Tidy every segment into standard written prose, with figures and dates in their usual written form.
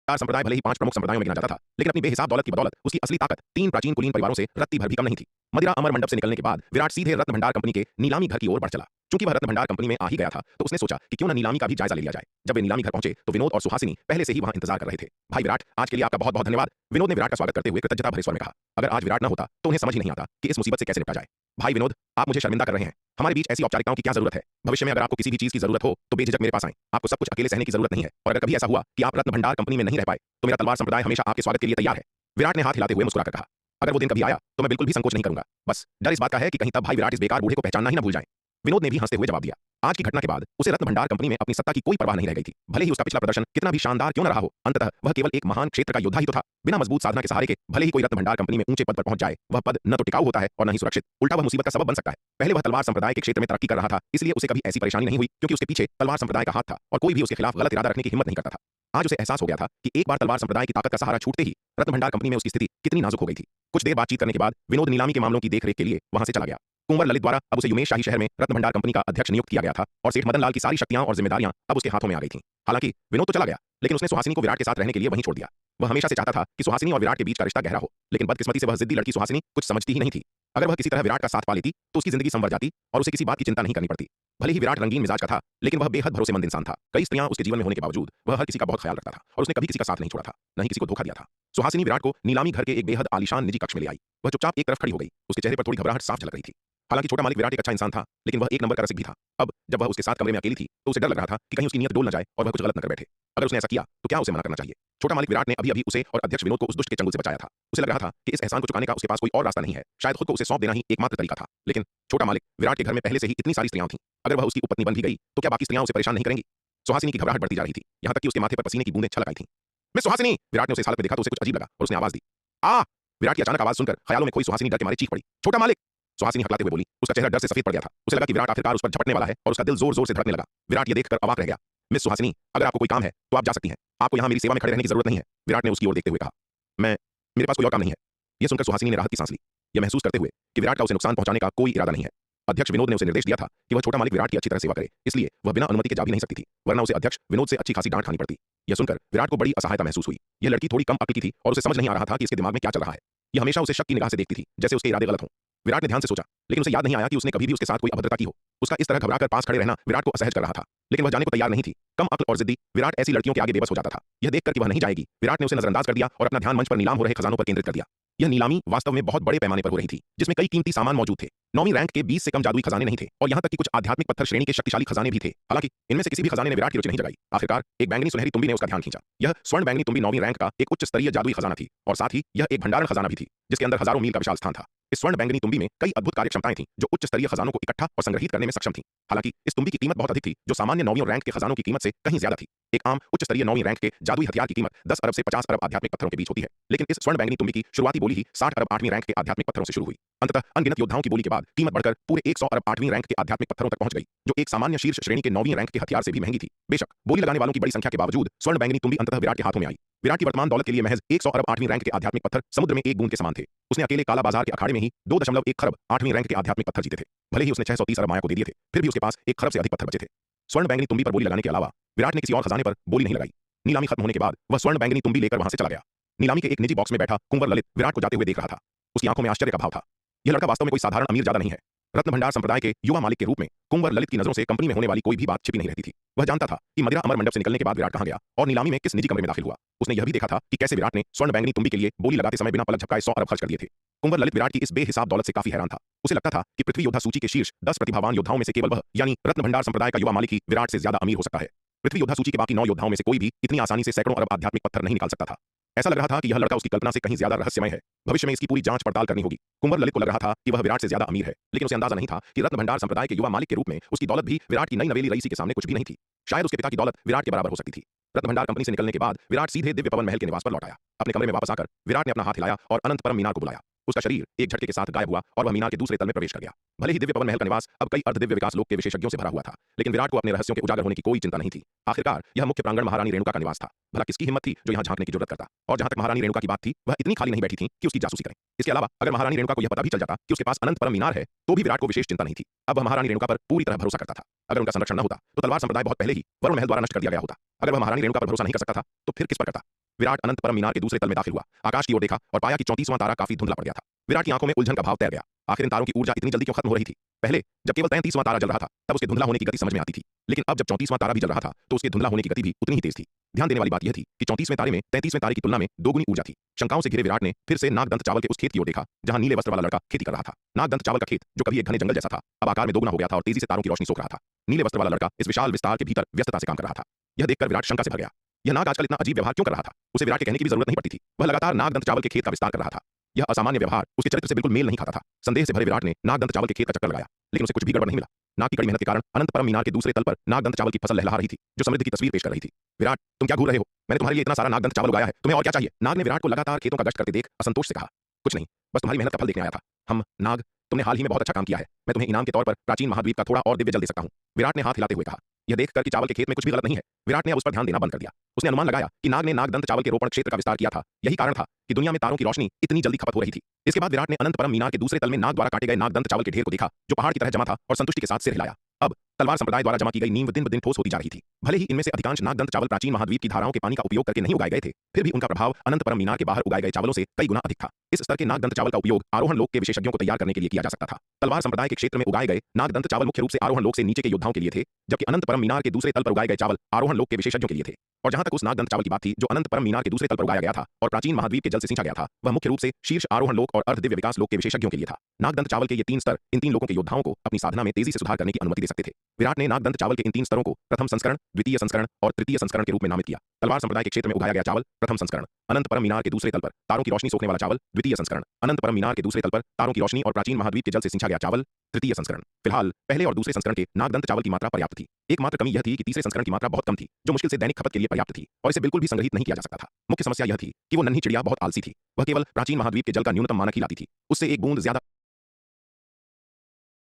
चार संप्रदाय भले ही 5 प्रमुख संप्रदायों में गिना जाता था, लेकिन अपनी बेहिसाब दौलत की बदौलत उसकी असली ताकत 3 प्राचीन कुलीन परिवारों से रत्ती भर भी कम नहीं थी। मदिरा अमर मंडप से निकलने के बाद विराट सीधे रत्न भंडार कंपनी के नीलामी घर की ओर बढ़ चला। चूंकि वह रत्न भंडार कंपनी में आ ही गया था, तो उसने सोचा कि क्यों न नीलामी का भी जायजा ले लिया जाए। जब वे नीलामी घर पहुंचे तो विनोद और सुहासिनी पहले से ही वहां इंतजार कर रहे थे। भाई विराट, आज के लिए आपका बहुत बहुत धन्यवाद। विनोद ने विराट का स्वागत करते हुए कृतज्ञता भरे स्वर में कहा। अगर आज विराट न होता तो उन्हें समझ ही नहीं आता कि इस मुसीबत से कैसे निपटा जाए। भाई विनोद, आप मुझे शर्मिंदा कर रहे हैं। हमारे बीच ऐसी औपचारिकताओं की क्या जरूरत है। भविष्य में अगर आपको किसी भी चीज की जरूरत हो तो बेझिझक मेरे पास आएं। आपको सब कुछ अकेले सहने की जरूरत नहीं है, और अगर कभी ऐसा हुआ कि आप रत्न भंडार कंपनी में नहीं रह पाए तो मेरा तलवार संप्रदाय हमेशा आपके स्वागत के लिए तैयार है। विराट ने हाथ हिलाते हुए मुस्कुराकर कहा। अगर वो दिन कभी आया तो मैं बिल्कुल भी संकोच नहीं करूंगा। बस डर इस बात का है कि कहीं तब भाई विराट इस बेकार बूढ़े को पहचानना ही न भूल जाएं। विनोद ने भी हंसते हुए जवाब दिया। आज की घटना के बाद उसे रत्न भंडार कंपनी में अपनी सत्ता की कोई परवाह नहीं रह गई थी। भले ही उसका पिछला प्रदर्शन कितना भी शानदार क्यों न रहा हो, अंततः वह केवल एक महान क्षेत्र का योद्धा ही तो था। बिना मजबूत साधना के सहारे के भले ही कोई रत्न भंडार कंपनी में ऊंचे पद पर पहुंच जाए, वह पद न तो टिकाऊ होता है और न ही सुरक्षित, उल्टा वह मुसीबत का सबब बन सकता है। पहले वह तलवार संप्रदाय के क्षेत्र में तरक्की कर रहा था, इसलिए उसे कभी ऐसी परेशानी नहीं हुई, क्योंकि उसके पीछे तलवार संप्रदाय का हाथ था और कोई भी उसके खिलाफ गलत इरादा रखने की हिम्मत नहीं करता था। आज उसे एहसास हो गया था कि एक बार तलवार संप्रदाय की ताकत का सहारा छूटते ही रत्न भंडार कंपनी में उसकी स्थिति कितनी नाजुक हो गई थी। कुछ देर बातचीत करने के बाद विनोद नीलामी के मामलों की देखरेख के लिए वहां से चला गया। कुंवर ललित द्वारा अब उसे युमेश शाही शहर में रत्न भंडार कंपनी का अध्यक्ष नियुक्त किया गया था और सेठ मदन लाल की सारी शक्तियां और जिम्मेदारियां अब उसके हाथों में आ गई थीं। हालांकि विनोद तो चला गया, लेकिन उसने सुहासिनी को विराट के साथ रहने के लिए वहीं छोड़ दिया। वह हमेशा से चाहता था कि सुहासिनी और विराट के बीच का रिश्ता गहरा हो, लेकिन बदकिस्मती से वह जिद्दी लड़की सुहासिनी कुछ समझती ही नहीं थी। अगर वह किसी तरह विराट का साथ पा लेती तो उसकी जिंदगी संवर जाती और उसे किसी बात की चिंता नहीं करनी पड़ती। भले ही विराट रंगीन मिजाज का था, लेकिन वह बेहद भरोसेमंद इंसान था। कई स्त्रियां उसके जीवन में होने के बावजूद वह हर किसी का बहुत ख्याल रखता था और उसने कभी किसी का साथ नहीं छोड़ा था, न ही किसी को धोखा दिया था। सुहासिनी विराट को नीलामी घर के एक बेहद आलीशान निजी कक्ष में ले आई। वह चुपचाप एक तरफ खड़ी हो गई। उसके चेहरे पर थोड़ी घबराहट साफ झलक रही थी। हालांकि छोटा मालिक विराट एक अच्छा इंसान था, लेकिन वह एक नंबर का रसिक भी था। अब जब वह उसके साथ कमरे में अकेली थी तो उसे डर लग रहा था कि कहीं उसकी नीयत डोल न जाए और वह कुछ गलत न कर बैठे। अगर उसने ऐसा किया तो क्या उसे मना करना चाहिए। छोटा मालिक विराट ने अभी अभी उसे और अध्यक्ष विनोद को उस दुष्ट के चंगुल से बचाया था। उसे लग रहा था कि इस एहसान को चुकाने का उसके पास कोई और रास्ता नहीं है। शायद खुद को उसे सौंप देना ही एकमात्र तरीका था। लेकिन छोटा मालिक विराट के घर में पहले से ही इतनी सारी स्त्रियां थीं। अगर वह उसकी उपपत्नी बन भी गई तो क्या बाकी स्त्रियां उसे परेशान नहीं करेंगी। सुहासिनी की घबराहट बढ़ती जा रही थी, यहाँ तक कि उसके माथे पर पसीने की बूंदें छलक आई थीं। मिस सुहासिनी! विराट ने उसे इस हालत में देखा तो उसे कुछ अजीब लगा और उसने आवाज दी। आ! विराट की अचानक आवाज सुनकर ख्यालों में खोई सुहासिनी डर के मारे चीख पड़ी। छोटा मालिक! सुहासिनी हकलाते हुए बोली। उसका चेहरा डर से सफेद पड़ गया था। उसे लगा कि विराट आखिरकार उस पर झपटने वाला है और उसका दिल जोर जोर से धड़कने लगा। विराट ये देखकर अवाक रह गया। मिस सुहासिनी, अगर आपको कोई काम है तो आप जा सकती हैं। आपको यहाँ मेरी सेवा में खड़े रहने की जरूरत नहीं है। विराट ने उसकी ओर देखते हुए कहा। मेरे पास कोई और काम नहीं है। यह सुनकर सुहासिनी ने राहत की सांस ली, यह महसूस करते हुए कि विराट का उसे नुकसान पहुंचाने का कोई इरादा नहीं है। अध्यक्ष विनोद ने उसे निर्देश दिया था कि वह छोटा मालिक विराट की अच्छी तरह सेवा करे, इसलिए वह बिना अनुमति के जा भी नहीं सकती थी, वरना उसे अध्यक्ष विनोद से अच्छी खासी डांट खानी पड़ती। यह सुनकर विराट को बड़ी असहायता महसूस हुई। यह लड़की थोड़ी कम अक्ल की थी और उसे समझ नहीं आ रहा था कि इसके दिमाग में क्या चल रहा है। यह हमेशा उसे शक की निगाह से देखती थी, जैसे उसके इरादे गलत हों। विराट ने ध्यान से सोचा, लेकिन उसे याद नहीं आया कि उसने कभी भी उसके साथ कोई अभद्रता की हो। उसका इस तरह घबराकर पास खड़े रहना विराट को असहज कर रहा था, लेकिन वह जाने को तैयार नहीं थी। कम अक्ल और जिद्दी विराट ऐसी लड़कियों के आगे बेबस हो जाता था। यह देखकर कि वह नहीं जाएगी, विराट ने उसे नजरअंदाज कर दिया और अपना ध्यान मंच पर नीलाम हो रहे खजानों पर केंद्रित कर दिया। यह नीलामी वास्तव में बहुत बड़े पैमाने पर हो रही थी, जिसमें कई कीमती सामान मौजूद थे। 9वीं रैंक के 20 से कम जादुई खजाने नहीं थे और यहाँ तक कि कुछ आध्यात्मिक पत्थर श्रेणी के शक्तिशाली खजाने भी थे। हालांकि इनमें से किसी भी खजाने ने विराट की रुचि नहीं जगाई। आखिरकार एक बैंगनी सुनहरी तुम्बी ने उसका ध्यान खींचा। यह स्वर्ण बैंगनी तुम्बी 9वीं रैंक का एक उच्च स्तरीय जादुई खजाना थी और साथ ही यह एक भंडारण खजाना भी थी, जिसके अंदर हजारों मील का विशाल स्थान था। इस स्वर्ण बैंगनी तुम्बी में कई अद्भुत कार्यक्षमताएं थीं, जो उच्च स्तरीय खजानों को इकट्ठा और संग्रहित करने में सक्षम थीं। हालांकि इस तुम्बी की कीमत बहुत अधिक थी, जो सामान्य 9वीं रैंक के खजानों की कीमत से कहीं ज्यादा थी। एक आम उच्च स्तरीय 9वीं रैंक के जादुई हथियार की कीमत 10 अरब से 50 अरब आध्यात्मिक पत्थरों के बीच होती है, लेकिन इस स्वर्ण बैंगनी तुम्बी की शुरुआती बोली ही 60 अरब 8वीं रैंक के आध्यात्मिक पत्थरों से शुरू हुई। अंततः अनगिनत योद्धाओं की बोली के बाद कीमत बढ़कर पूरे 100 अरब 8वीं रैंक के आध्यात्मिक पत्थरों तक पहुंच गई, जो एक सामान्य शीर्ष श्रेणी के 9वीं रैंक के हथियार से भी महंगी थी। बेशक बोली लगाने वालों की बड़ी संख्या के बावजूद स्वर्ण बैंगनी तुम्बी अंततः विराट के हाथों में आई। विराट की वर्तमान दौलत के लिए महज 100 अरब 8वीं रैंक के आध्यात्मिक पत्थर समुद्र में एक बूंद के समान थे। उसने अकेले काला बाजार के अखाड़े में ही 2.1 खरब 8वीं रैंक के आध्यात्मिक पत्थर जीते थे। भले ही उसने 630 अरब माया को दे दिए थे, फिर भी उसके पास 1 खरब से अधिक पत्थर बचे थे। स्वर्ण बैंगनी तुम्बी पर बोली लगाने के अलावा विराट ने किसी और खजाने पर बोली नहीं लगाई। नीलामी खत्म होने के बाद वह स्वर्ण बैंगनी तुम्बी लेकर वहां से चला गया। नीलामी के एक निजी बॉक्स में बैठा कुंवर ललित विराट को जाते हुए देख रहा था। उसकी आंखों में आश्चर्य का भाव था। यह लड़का वास्तव में कोई साधारण अमीर ज्यादा नहीं है। रत्न भंडार संप्रदाय के युवा मालिक के रूप में कुंवर ललित की नजरों से कंपनी में होने वाली कोई भी बात छिपी नहीं रहती थी। वह जानता था कि मदिरा अमर मंडप से निकलने के बाद विराट कहां गया और नीलामी में किस निजी कमरे में दाखिल हुआ। उसने यह भी देखा था कि कैसे विराट ने स्वर्ण बैंगनी तुम्बी के लिए बोली लगाते समय बिना पलक झपकाए 100 अरब खर्च कर दिए थे। कुंवर ललित विराट की इस बेहिसाब दौलत से काफी हैरान था। उसे लगता था कि पृथ्वी योद्धा सूची के शीर्ष 10 प्रतिभावान योद्धाओं में से केवल वह, यानी रत्न भंडार संप्रदाय का युवा मालिक ही विराट से ज्यादा अमीर हो सकता है। पृथ्वी योद्धा सूची के बाकी 9 योद्धाओं में से कोई भी इतनी आसानी से सैकड़ों अरब आध्यात्मिक पत्थर नहीं निकाल सकता था। ऐसा लग रहा था कि यह लड़का उसकी कल्पना से कहीं ज्यादा रहस्यमय है। भविष्य में इसकी पूरी जांच पड़ताल करनी होगी। कुंवर ललित को लग रहा था कि वह विराट से ज्यादा अमीर है, लेकिन उसे अंदाजा नहीं था कि रत्न भंडार संप्रदाय के युवा मालिक के रूप में उसकी दौलत भी विराट की नई नवेली रईसी के सामने कुछ भी नहीं थी। शायद उसके पिता की दौलत विराट के बराबर हो सकती थी। रत्न भंडार कंपनी से निकलने के बाद विराट सीधे दिव्य पवन महल के निवास पर लौट आया। अपने कमरे में वापस आकर विराट ने अपना हाथ हिलाया और अनंत परम मीनार को बुलाया। उसका शरीर एक झटके के साथ गायब हुआ और वह मीनार के दूसरे तल में प्रवेश कर गया। भले ही दिव्य पवन महल का निवास अब कई अर्धदिव्य विकास लोक के विशेषज्ञों से भरा हुआ था, लेकिन विराट को अपने रहस्यों के उजागर होने की कोई चिंता नहीं थी। आखिरकार यह मुख्य प्रांगण महारानी रेणुका का निवास था। भला किसकी हिम्मत थी जो यहाँ झांकने की जरूरत करता। और जहां तक महारानी रेणुका की बात थी, वह इतनी खाली नहीं बैठी थी कि उसकी जासूसी करें। इसके अलावा अगर महारानी रेणुका को यह पता भी चल जाता कि उसके पास अनंत परम मीनार है, तो भी विराट को विशेष चिंता नहीं थी। अब वह महारानी रेणुका पर पूरी तरह भरोसा करता था। अगर उनका संरक्षण न होता तो तलवार संप्रदाय बहुत पहले ही वरुण महल द्वारा नष्ट कर दिया गया होता। अगर वह महारानी रेणुका पर भरोसा नहीं कर सकता था तो फिर किस पर करता। विराट अनंत परम मीनार के दूसरे तल में दाखिल हुआ, आकाश की ओर देखा और पाया कि 34वां तारा काफी धुंधला पड़ गया था। विराट की आंखों में उलझन का भाव तैर गया। आखिर इन तारों की ऊर्जा इतनी जल्दी क्यों खत्म हो रही थी? पहले जब केवल 33वां तारा जल रहा था तब उसके धुंधला होने की गति समझ में आती थी, लेकिन अब जब 34वां तारा भी जल रहा था तो उसके धुंधला होने की गति भी उतनी ही तेज थी। ध्यान देने वाली बात यह थी कि 34वें तारे में 33वें तारे की तुलना में दोगुनी ऊर्जा थी। शंकाओं से घिरे विराट ने फिर से नागदंत चावल के उस खेत की ओर देखा जहां नीले वस्त्र वाला लड़का खेती कर रहा था। नागदंत चावल का खेत, जो कभी एक घने जंगल जैसा था, अब आकार में दोगुना हो गया था और तेजी से तारों की रोशनी सोख रहा था। नीले वस्त्र वाला लड़का इस विशाल विस्तार के भीतर व्यस्तता से काम कर रहा था। यह देखकर विराट शंका से भर गया। यह नाग आजकल इतना अजीब व्यवहार क्यों कर रहा था? उसे विराट के कहने की भी जरूरत नहीं पड़ती थी। वह लगातार नागदंत चावल के खेत का विस्तार कर रहा था। यह असामान्य व्यवहार उसके चरित्र से बिल्कुल मेल नहीं खाता था। संदेह से भरे विराट ने नागदंत चावल के खेत का चक्कर लगाया, लेकिन उसे कुछ भी गड़बड़ नहीं मिला। नाग की कड़ी मेहनत के कारण अनंत परम मीनार के दूसरे तल पर नागदंत चावल की फसल लहलहा रही थी, जो समृद्धि की तस्वीर पेश कर रही थी। विराट, तुम क्या घूर रहे हो? मैंने तुम्हारे लिए इतना सारा नागदंत चावल उगाया है, तुम्हें और क्या चाहिए? नाग ने विराट को लगातार खेतों का गश्त करते देख असंतोष से कहा। कुछ नहीं, बस तुम्हारी मेहनत का फल देखने आया था। नाग, तुमने हाल ही में बहुत अच्छा काम किया है। मैं तुम्हें इनाम के तौर पर प्राचीन महाद्वीप का थोड़ा और दिव्य जल दे सकता हूं। विराट ने हाथ हिलाते हुए कहा। यह देखकर कि चावल के खेत में कुछ भी गलत नहीं है, विराट ने अब उस पर ध्यान देना बंद कर दिया। उसने अनुमान लगाया कि नाग ने नागदंत चावल के रोपण क्षेत्र का विस्तार किया था। यही कारण था कि दुनिया में तारों की रोशनी इतनी जल्दी खपत हो रही थी। इसके बाद विराट ने अनंत परम मीनार के दूसरे तल में नाग द्वारा काटे गए नागदंत चावल के ढेर को देखा, जो पहाड़ की तरह जमा था, और संतुष्टि के साथ सिर हिलाया। अब तलवार संप्रदाय द्वारा जमा की गई नींव दिन ब दिन ठोस होती जा रही थी। भले ही इनमें से अधिकांश नागदंत चावल प्राचीन महाद्वीप की धाराओं के पानी का उपयोग करके नहीं उगाए गए थे, फिर भी उनका प्रभाव अनंत परम मीनार के बाहर उगाए गए चावलों से कई गुना अधिक था। इस स्तर के नागदंत चावल का उपयोग आरोहण लोक के विशेषज्ञों को तैयार करने के लिए किया जा सकता था। तलवार संप्रदाय के क्षेत्र में उगाए गए नागदंत चावल मुख्य रूप से आरोहण लोक से नीचे के योद्धाओं के लिए थे, जबकि अनंत परम मीनार के दूसरे तल पर उगाए गए चावल आरोहण लोक के विशेषज्ञों के लिए थे। और जहां तक उस नागदंत चावल की बात थी जो अनंत परम मीनार के दूसरे तल पर उगाया गया था और प्राचीन महाद्वीप के जल से सींचा गया था, वह मुख्य रूप से शीर्ष आरोहण लोक और अर्ध दिव्य विकास लोक के विशेषज्ञों के लिए था। नागदंत चावल के ये तीन स्तर इन तीन लोकों के योद्धाओं को अपनी साधना में तेजी से सुधार करने की अनुमति दे सकते थे। विराट ने नागदंत चावल के इन तीन स्तरों को प्रथम संस्करण, द्वितीय संस्करण और तृतीय संस्करण के रूप में नामित किया। तलवार संप्रदाय के क्षेत्र में उगाया गया चावल प्रथम संस्करण, अनंत परम मीनार के दूसरे तल पर तारों की रोशनी सोखने वाला चावल द्वितीय संस्करण, अनंत परम मीनार के दूसरे तल पर तारों की रोशनी और प्राचीन महाद्वीप के जल से सींचा गया चावल तृतीय संस्करण। फिलहाल पहले और दूसरे संस्करण के नागदंत चावल की मात्रा पर्याप्त थी। एकमात्र कमी यह थी कि तीसरे संस्करण की मात्रा बहुत कम थी, जो मुश्किल से दैनिक खपत के लिए पर्याप्त थी और इसे बिल्कुल भी संग्रहित नहीं किया जा सकता था। मुख्य समस्या यह थी कि वो नन्ही चिड़िया बहुत आलसी थी। वह केवल प्राचीन महाद्वीप के जल का न्यूनतम मानक ही लाती थी, उससे एक बूंद ज्यादा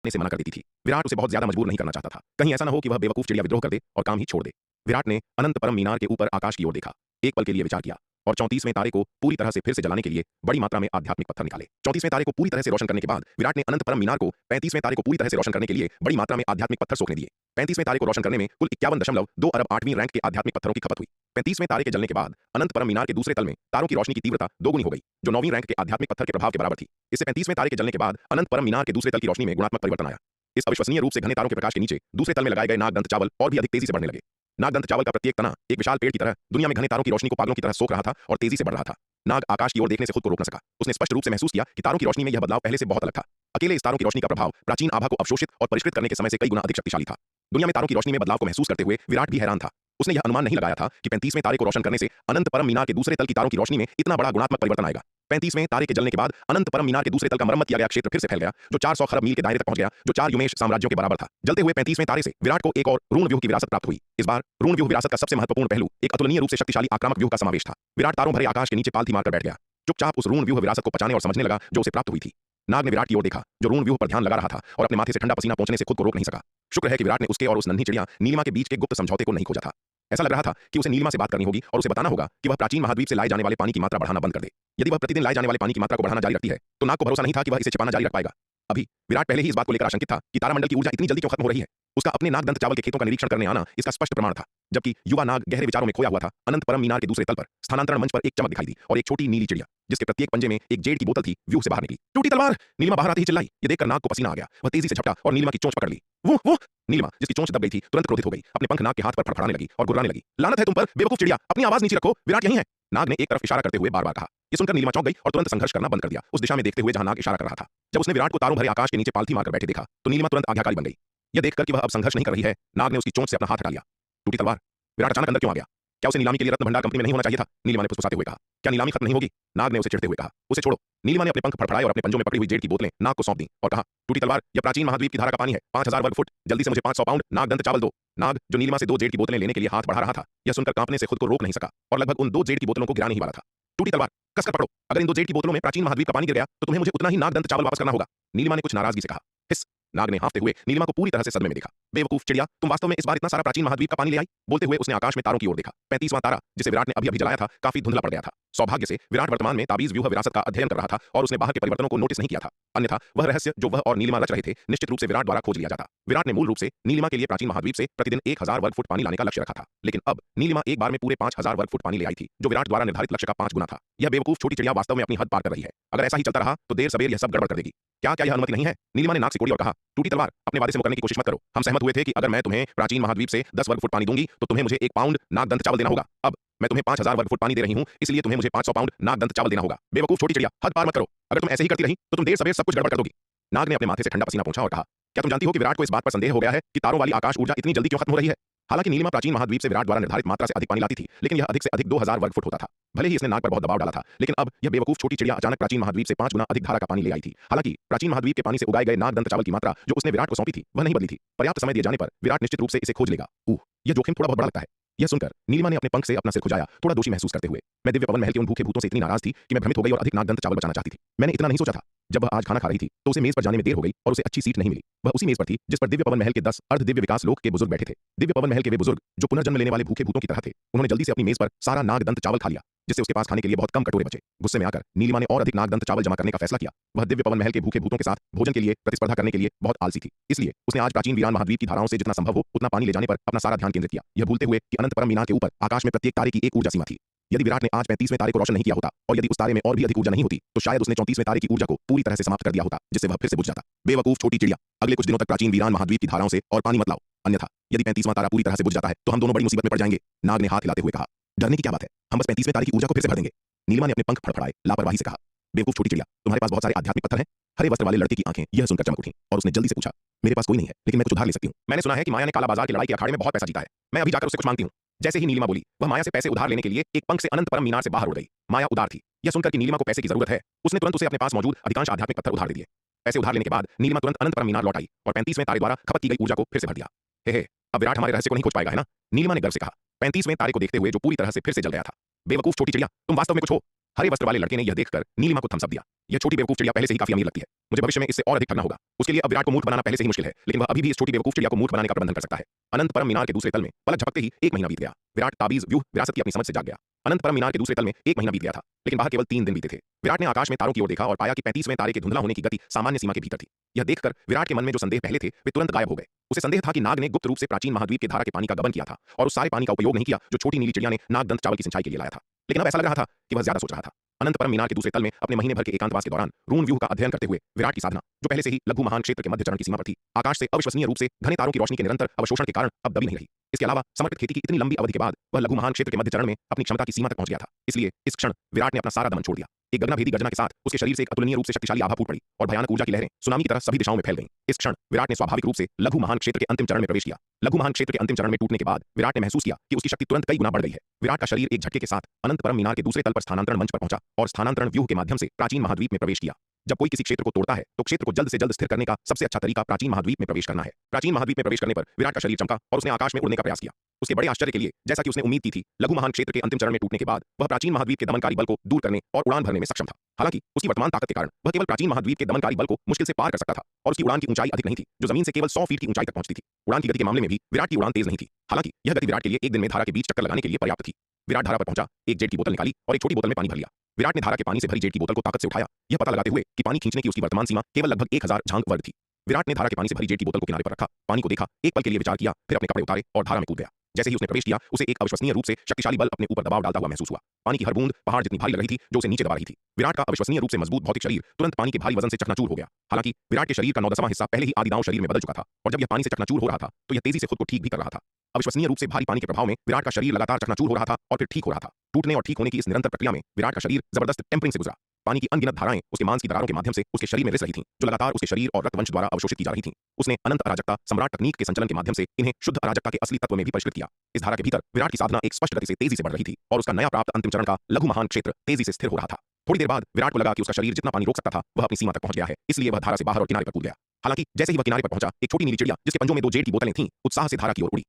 से मना कर देती थी। विराट उसे बहुत ज्यादा मजबूर नहीं करना चाहता था, कहीं ऐसा न हो कि वह बेवकूफ चिड़िया विद्रोह कर दे और काम ही छोड़ दे। विराट ने अनंत परम मीनार के ऊपर आकाश की ओर देखा, एक पल के लिए विचार किया और 34वें तारे को पूरी तरह से फिर से जलाने के लिए बड़ी मात्रा में आध्यात्मिक पत्थर निकाले। 34वें तारे को पूरी तरह से रोशन करने के बाद विराट ने अनंत परम मीनार को 35वें तारे को पूरी तरह से रोशन करने के लिए बड़ी मात्रा में आध्यात्मिक पत्थर सोखने दिए। 35वें तारे को रोशन करने में कुल 51.2 अरब 8वीं रैंक के आध्यात्मिक पत्थरों की खपत हुई। 35वें तारे के जलने के बाद अनंत परम मीनार के दूसरे तल में तारों की रोशनी की तीव्रता दोगुनी हो गई, जो 9वीं रैंक के आध्यात्मिक पत्थर के प्रभाव के बराबर थी। इससे 35वें तारे के जलने के बाद अनंत परम मीनार के दूसरे तल की रोशनी में गुणात्मक परिवर्तन आया। इस अविश्वसनीय रूप से घने तारों के प्रकाश के नीचे दूसरे तल में लगाए गए नागदंत चावल और भी अधिक तेजी से बढ़ने लगे। नागदंत चावल का प्रत्येक तना एक विशाल पेड़ की तरह दुनिया में घने तारों की रोशनी को पागलों की तरह सोख रहा था और तेजी से बढ़ रहा था। नाग आकाश की ओर देखने से खुद को रोक न सका। उसने स्पष्ट रूप से महसूस किया कि तारों की रोशनी में यह बदलाव पहले से बहुत अलग था। अकेले इस तारों की रोशनी का प्रभाव प्राचीन आभा को अवशोषित और परिष्कृत करने के समय से कई गुना अधिक शक्तिशाली था। दुनिया में तारों की रोशनी में बदलाव को महसूस करते हुए विराट भी हैरान था। उसने यह अनुमान नहीं लगाया था कि 35वें तारे को रोशन करने से अनंत परम मीनार के दूसरे तल की तारों की रोशनी में इतना बड़ा गुणात्मक परिवर्तन आएगा। 35वें तारे के जलने के बाद अनंत परम मीनार के दूसरे तल का मरम्मत किया गया क्षेत्र फिर से फैल गया, जो 400 खरब मील के दायरे तक पहुंच गया, जो 4 युमेश साम्राज्यों के बराबर था। जलते हुए 35वें तारे से विराट को एक और ऋण व्यूह की विरासत प्राप्त हुई। इस बार ऋण व्यूह विरासत का सबसे महत्वपूर्ण पहलू एक अतुलनीय रूप से शक्तिशाली आक्रामक व्यूह का समावेश था। विराट तारों भरे आकाश के नीचे पालथी मारकर बैठ गया, चुपचाप उस ऋण व्यूह विरासत को पचाने और समझने लगा जो उसे प्राप्त हुई थी। नाग ने विराट की ओर देखा, जो ऋण व्यूह पर ध्यान लगा रहा था और अपने माथे से ठंडा पसीना पहुंचने से खुद को रोक नहीं सका। शुक्र है कि विराट ने उसके और उस नन्ही चिड़िया नीलिमा के बीच के गुप्त समझौते को नहीं खोजा था। ऐसा लग रहा था कि उसे नीलिमा से बात करनी होगी और उसे बताना होगा कि वह प्राचीन महाद्वीप से लाए जाने वाले पानी की मात्रा बढ़ाना बंद कर दे। यदि वह प्रतिदिन लाए जाने वाले पानी की मात्रा को बढ़ाना जारी रखती है तो नाग को भरोसा नहीं था कि वह इसे छिपाना जारी रख पाएगा। अभी विराट पहले ही इस बात को लेकर आशंकित था कि तारामंडल की ऊर्जा इतनी जल्दी क्यों खत्म हो रही है। उसका अपने नागदंत चावल के खेतों का निरीक्षण करने आना इसका स्पष्ट प्रमाण था। जबकि युवा नाग गहरे विचारों में खोया हुआ था, अनंत परम मीनार के दूसरे तल पर स्थानांतरण मंच पर एक चमक दिखाई दी और एक छोटी नीली चिड़िया जिसके प्रत्येक पंजे में एक जेड की बोतल थी व्यूह से बाहर निकली। टूटी तलवार! नीलिमा बाहर आते ही चिल्लाई। ये देखकर नाग को पसीना आ गया। वह तेजी से झपटा और नीलिमा की चोंच पकड़ ली। वो नीलिमा, जिसकी चोंच दब गई थी, तुरंत क्रोधित हो गई। अपने पंख नाग के हाथ पर फड़फड़ाने लगी और गुर्राने लगी। लानत है तुम पर, बेवकूफ चिड़िया, अपनी आवाज नीचे रखो, विराट यहीं है। नाग ने एक तरफ इशारा करते हुए बार-बार कहा। ये सुनकर नीलिमा चौंक गई और तुरंत संघर्ष करना बंद कर दिया, उस दिशा में देखते हुए जहां नाग इशारा कर रहा था। जब उसने विराट को तारों भरे आकाश के नीचे पालथी मारकर बैठे देखा तो नीलिमा तुरंत आज्ञाकारी बन गई। यह देखकर कि वह अब संघर्ष नहीं कर रही है, नाग ने उसकी चोंच से अपना हाथ हटा लिया। टूटी तलवार! विराट अचानक अंदर क्यों आ गया? क्या उसे नीलामी के लिए रत्न भंडार कंपनी में नहीं होना चाहिए था? नीलिमा ने फुसफुसाते हुए कहा। क्या नीलामी खत्म नहीं होगी? नाग ने उसे चिढ़ते हुए कहा। उसे छोड़ो। नीलिमा ने अपने पंख फड़फड़ाए और अपने पंजों में पकड़ी हुई जेड की बोतलें नाग को सौंप दी और कहा, टूटी तलवार, यह प्राचीन महाद्वीप की धारा का पानी है, 5000 वर्ग फुट, जल्दी से मुझे 500 पाउंड नागदंत चावल दो। नाग, जो नीलिमा से 2 जेड की बोतलें लेने के लिए हाथ बढ़ा रहा था, यह सुनकर कांपने से खुद को रोक नहीं सका और लगभग उन 2 जेड की बोतलों को गिराने ही वाला था। टूटी तलवार, कसकर पकड़ो। अगर इन 2 जेड की बोतलों में प्राचीन महाद्वीप का पानी गिर गया तो तुम्हें मुझे उतना ही नागदंत चावल वापस करना होगा। नीलिमा ने कुछ नाराजगी से कहा। हिस! नाग ने हाँफते हुए नीलिमा को पूरी तरह से सदमे में देखा। बेवकूफ चिड़िया, तुम वास्तव में इस बार इतना सारा प्राचीन महाद्वीप का पानी ले आई? बोलते हुए उसने आकाश में तारों की ओर देखा। 35वां तारा, जिसे विराट ने अभी-अभी जलाया था, काफी धुंधला पड़ गया था। सौभाग्य से विराट वर्तमान में ताबीज व्यूह विरासत का अध्ययन कर रहा था और उसने बाहर के परिवर्तनों को नोटिस नहीं किया था। अन्यथा वह रहस्य जो वह और नीलिमा रच रहे थे निश्चित रूप से विराट द्वारा खोज लिया जाता। विराट ने मूल रूप से नीलिमा के लिए प्राचीन महाद्वीप से प्रतिदिन 1000 वर्ग फुट पानी लाने का लक्ष्य रखा था, लेकिन अब नीलिमा एक बार में पूरे 5000 वर्ग फुट पानी ले आई थी, जो विराट द्वारा निर्धारित लक्ष्य का 5 गुना था। यह बेवकूफ छोटी चिड़िया वास्तव में अपनी हद पार कर रही है। अगर ऐसा ही चलता रहा तो देर सवेर यह सब गड़बड़ कर देगी। क्या यह अनुमति नहीं है? नीलिमा ने नाक सिकोड़ी और कहा, टूटी तलवार, अपने वादे से मुकरने की कोशिश मत करो। हम सहमत हुए थे कि अगर मैं तुम्हें प्राचीन महाद्वीप से 10 वर्ग फुट पानी दूंगी तो तुम्हें मुझे 1 पाउंड नागदंत चावल देना होगा। अब मैं तुम्हें 5000 वर्ग फुट पानी दे रही हूं, इसलिए तुम्हें मुझे 500 पाउंड नागदंत चावल देना होगा। बेवकूफ छोटी चिड़िया, हद पार मत करो। अगर तुम ऐसे ही करती रही तो तुम देर सवेर सब कुछ गड़बड़ कर दोगी। नाग ने अपने माथे से ठंडा पसीना पोंछा और कहा, क्या तुम जानती हो कि विराट को इस बात पर संदेह हो गया है कि तारों वाली आकाश ऊर्जा इतनी जल्दी क्यों खत्म हो रही है? हालांकि नीलिमा प्राचीन महाद्वीप से विराट द्वारा निर्धारित मात्रा से अधिक पानी लाती थी, लेकिन यह अधिक से अधिक 2000 वर्ग फुट होता था। भले ही इसने नाग पर बहुत दबाव डाला था, लेकिन अब यह बेवकूफ छोटी चिड़िया अचानक प्राचीन महाद्वीप से 5 गुना अधिक धारा का पानी ले आई थी। हालांकि प्राचीन महाद्वीप के पानी से उगाए गए नागदंत चावल की मात्रा जो उसने विराट को सौंपी थी वह नहीं बदली थी। पर्याप्त समय दिए जाने पर विराट निश्चित रूप से इसे खोज लेगा। यह जोखिम थोड़ा बहुत बड़ा लगता है। यह सुनकर नीलिमा ने अपने पंख से अपना सिर खुजाया, थोड़ा दोषी महसूस करते हुए। मैं दिव्य पवन महल के उन भूखे भूतों से इतनी नाराज थी कि मैं भ्रमित हो गई और अधिक नागदंत चावल बचाना चाहती थी। मैंने इतना नहीं सोचा था। जब वह आज खाना खा रही थी तो उसे मेज पर जाने में देर हो गई और उसे अच्छी सीट नहीं मिली। वह उसी मेज पर थी जिस पर दिव्य पवन महल के 10 अर्ध दिव्य विकास लोक के बुजुर्ग बैठे थे। दिव्य पवन महल के वे बुजुर्ग जो पुनर्जन्म लेने वाले भूखे भूतों की तरह थे, उन्होंने जल्दी से अपनी मेज पर सारा नागदंत चावल खा लिया, जिससे उसके पास खाने के लिए बहुत कम कटोरे बचे। गुस्से में आकर नीलिमा ने और अधिक नागदंत चावल जमा करने का फैसला किया। वह दिव्य पवन महल के भूखे भूतों के साथ भोजन के लिए प्रतिस्पर्धा करने के लिए बहुत आलसी थी, इसलिए उसने आज प्राचीन वीरान महाद्वीप की धाराओं से जितना संभव हो उतना पानी ले जाने पर अपना सारा ध्यान केंद्रित किया, यह भूलते हुए कि अनंत परम मीनार के ऊपर आकाश में प्रत्येक तारे की एक ऊर्जा सीमा थी। यदि विराट ने आज 35वें तारे को रोशन नहीं किया होता और यदि उस तारे में और भी अधिक ऊर्जा नहीं होती तो शायद उसने 34वें तारे की ऊर्जा को पूरी तरह से समाप्त कर दिया होता, जिससे वह फिर से बुझ जाता। बेवकूफ छोटी चिड़िया, अगले कुछ दिनों तक प्राचीन वीरान महाद्वीप की धाराओं से और पानी मत लाओ, अन्यथा यदि 35वां तारा पूरी तरह से बुझ जाता है तो हम दोनों बड़ी मुसीबत में पड़ जाएंगे। नाग ने हाथ हिलाते हुए कहा, डरने की क्या बात है, हम बस 35वें तारे की ऊर्जा को फिर से भर देंगे। नीलिमा ने अपने पंख फड़फड़ाए लापरवाही से कहा, बेवकूफ छोटी चिड़िया, तुम्हारे पास बहुत सारे आध्यात्मिक पत्थर हैं। हरे वस्त्र वाले लड़के की आंखें यह सुनकर चमक उठीं और उसने जल्दी से पूछा, मेरे पास कोई नहीं है, लेकिन मैं कुछ उधार ले सकती हूँ। मैंने सुना है कि माया ने काला बाजार की लड़ाई के अखाड़े में बहुत पैसा जीता है, मैं अभी जाकर उससे कुछ मांगती हूँ। जैसे ही नीलिमा बोली, वह माया से पैसे उधार लेने के लिए एक पंख से अनंत परम मीनार से बाहर उड़ गई। माया उदार थी। यह सुनकर कि नीलिमा को पैसे की जरूरत है, उसने तुरंत उसे अपने पास मौजूद अधिकांश आध्यात्मिक पत्थर उधार दे दिए। पैसे उधार लेने के बाद नीलिमा तुरंत अनंत परम मीनार लौट आई और 35वें तारे द्वारा खपत की गई ऊर्जा को फिर से भर दिया। हे, अब विराट हमारे रहस्य को नहीं खोज पाएगा, है ना? नीलिमा ने गर्व से कहा, 35वें तारे को देखते हुए जो पूरी तरह से फिर से जल गया था। बेवकूफ छोटी चिड़िया, तुम वास्तव में कुछ हो। हरे वस्त्र वाले लड़के ने यह देखकर नीलिमा को थम्स अप दिया। यह छोटी बेवकूफ चिड़िया पहले से ही काफी अमीर लगती है, मुझे भविष्य में इससे और अधिक ठगना होगा। उसके लिए अब विराट को मूर्ख बनाना पहले से ही मुश्किल है, लेकिन वह अभी भी इस छोटी बेवकूफ चिड़िया को मूर्ख बनाने का प्रबंधन कर सकता है। अनंत परम मीनार के दूसरे तल में पलक झपकते ही 1 महीना बीत गया। विराट ताबीज व्यूह विरासत की अपनी समझ से जाग गया। अनंत परम मीनार के दूसरे तल में 1 महीना बीत गया था, लेकिन बाहर केवल 3 दिन बीते थे। विराट ने आकाश में तारों की ओर देखा और पाया कि 35वें तारे के धुंधला होने की गति सामान्य सीमा के भीतर थी। यह देखकर विराट के मन में जो संदेह पहले थे वे तुरंत गायब हो गए। उसे संदेह था कि नाग ने गुप्त रूप से प्राचीन महाद्वीप के धारा के पानी का गबन किया था और उस सारे पानी का उपयोग नहीं किया जो छोटी नीली चिड़िया ने नागदंत चावल की सिंचाई के लिए लाया था। लेकिन अब ऐसा लग रहा था कि वह ज्यादा सोच रहा था। अनंत परम मीनार के दूसरे तल में अपने महीने भर के एकांतवास के दौरान रून व्यूह का अध्ययन करते हुए विराट की साधना, जो पहले से ही लघु महान क्षेत्र के मध्य चरण की सीमा पर थी, आकाश से अविश्वसनीय रूप से घने तारों की रोशनी के निरंतर अवशोषण के कारण अब दबी नहीं रही। इसके अलावा समर्पित खेती की इतनी लंबी अवधि के बाद वह लघु महान क्षेत्र के मध्य चरण में अपनी क्षमता की सीमा तक पहुंच गया था। इसलिए इस क्षण विराट ने अपना सारा दमन छोड़ दिया। एक गगनभेदी गर्जना के साथ उसके शरीर से एक अतुलनीय रूप से शक्तिशाली आभा फूट पड़ी और भयानक ऊर्जा की लहरें सुनामी की तरह सभी दिशाओं में फैल गईं। इस क्षण विराट ने स्वाभाविक रूप से लघु महान क्षेत्र के अंतिम चरण में प्रवेश किया। लघु महान क्षेत्र के अंतिम चरण में टूटने के बाद विराट ने महसूस किया कि उसकी शक्ति तुरंत कई गुना बढ़ गई है। विराट का शरीर एक झटके के साथ अनंत परम मीनार के दूसरे तल पर स्थानांतरण मंच पर पहुंचा और स्थानांतरण व्यूह के माध्यम से प्राचीन महाद्वीप में प्रवेश किया। जब कोई किसी क्षेत्र को तोड़ता है तो क्षेत्र को जल्द से जल्द स्थिर करने का सबसे अच्छा तरीका प्राचीन महाद्वीप में प्रवेश करना है। प्राचीन महाद्वीप में प्रवेश करने पर विराट का शरीर चमका और उसने आकाश में उड़ने का प्रयास किया। उसके बड़े आश्चर्य के लिए, जैसा कि उसने उम्मीद की थी, लघु महान क्षेत्र के अंतिम चरण में टूटने के बाद वह प्राचीन महाद्वीप के दमनकारी बल को दूर करने और उड़ान भरने में सक्षम था। हालांकि उसकी वर्तमान ताकत के कारण वह केवल प्राचीन महाद्वीप के दमनकारी बल को मुश्किल से पार कर सकता था और उसकी उड़ान की ऊंचाई अधिक नहीं थी, जो जमीन से केवल 100 फीट की ऊंचाई तक पहुंचती थी। उड़ान की गति के मामले में भी विराट की उड़ान तेज नहीं थी। हालांकि यह गति विराट के लिए एक दिन में धारा के बीच चक्कर लगाने के लिए पर्याप्त थी। विराट धारा पर पहुंचा, एक जेट की बोतल निकाली और एक छोटी बोतल में पानी भर लिया। विराट ने धारा के पानी से भरी जेट की बोतल को ताकत से उठाया, यह पता लगाते हुए कि पानी खींचने की उसकी वर्तमान सीमा केवल लगभग 1000 झांग वर्ग थी। विराट ने धारा के पानी से भरी जेट की बोतल को किनारे पर रखा, पानी को देखा, एक पल के लिए विचार किया, फिर अपने कपड़े उतारे और धारा में कूद गया। जैसे ही उसने प्रवेश किया, उसे एक अविश्वसनीय रूप से शक्तिशाली बल अपने ऊपर दबाव डालता हुआ महसूस हुआ। पानी की हर बूंद पहाड़ जितनी भारी लग रही थी, जो उसे नीचे दबा रही थी। विराट का अविश्वसनीय रूप से मजबूत भौतिक शरीर तुरंत पानी के भारी वजन से चकनाचूर हो गया। हालांकि विराट के शरीर का 9/10वां हिस्सा पहले ही आदिदांव शरीर में बदल चुका था और जब यह पानी से चकनाचूर हो रहा था तो यह तेजी से खुद को ठीक भी कर रहा था। अविश्वसनीय रूप से भारी पानी के प्रभाव में विराट का शरीर लगातार चकनाचूर हो रहा था और फिर ठीक हो रहा था। टूटने और ठीक होने की इस निरंतर प्रक्रिया में विराट का शरीर जबरदस्त टेम्परिंग से गुजरा। पानी की अनगिनत धाराएं उसके मांस की दरारों के माध्यम से उसके शरीर में रिस रही थीं, जो लगातार उसके शरीर और रक्तवंश द्वारा अवशोषित की जा रही थीं। उसने अनंत अराजकता सम्राट तकनीक के संचलन के माध्यम से इन्हें शुद्ध अराजकता के असली तत्व में भी परिष्कृत किया। इस धारा के भीतर विराट की साधना एक स्पष्ट गति से तेजी से बढ़ रही थी और उसका नया प्राप्त अंतिम चरण का लघु महान क्षेत्र तेजी से स्थिर हो रहा था। थोड़ी देर बाद विराट को लगा कि उसका शरीर जितना पानी रोक सकता था वह अपनी सीमा तक पहुंच गया है, इसलिए वह धारा से बाहर और किनारे पर कूद गया। हालांकि जैसे ही वह किनारे पर पहुंचा, एक छोटी नीली चिड़िया जिसके पंजों में 2 जेट की बोतलें थीं, उत्साह से धारा की ओर उड़ी।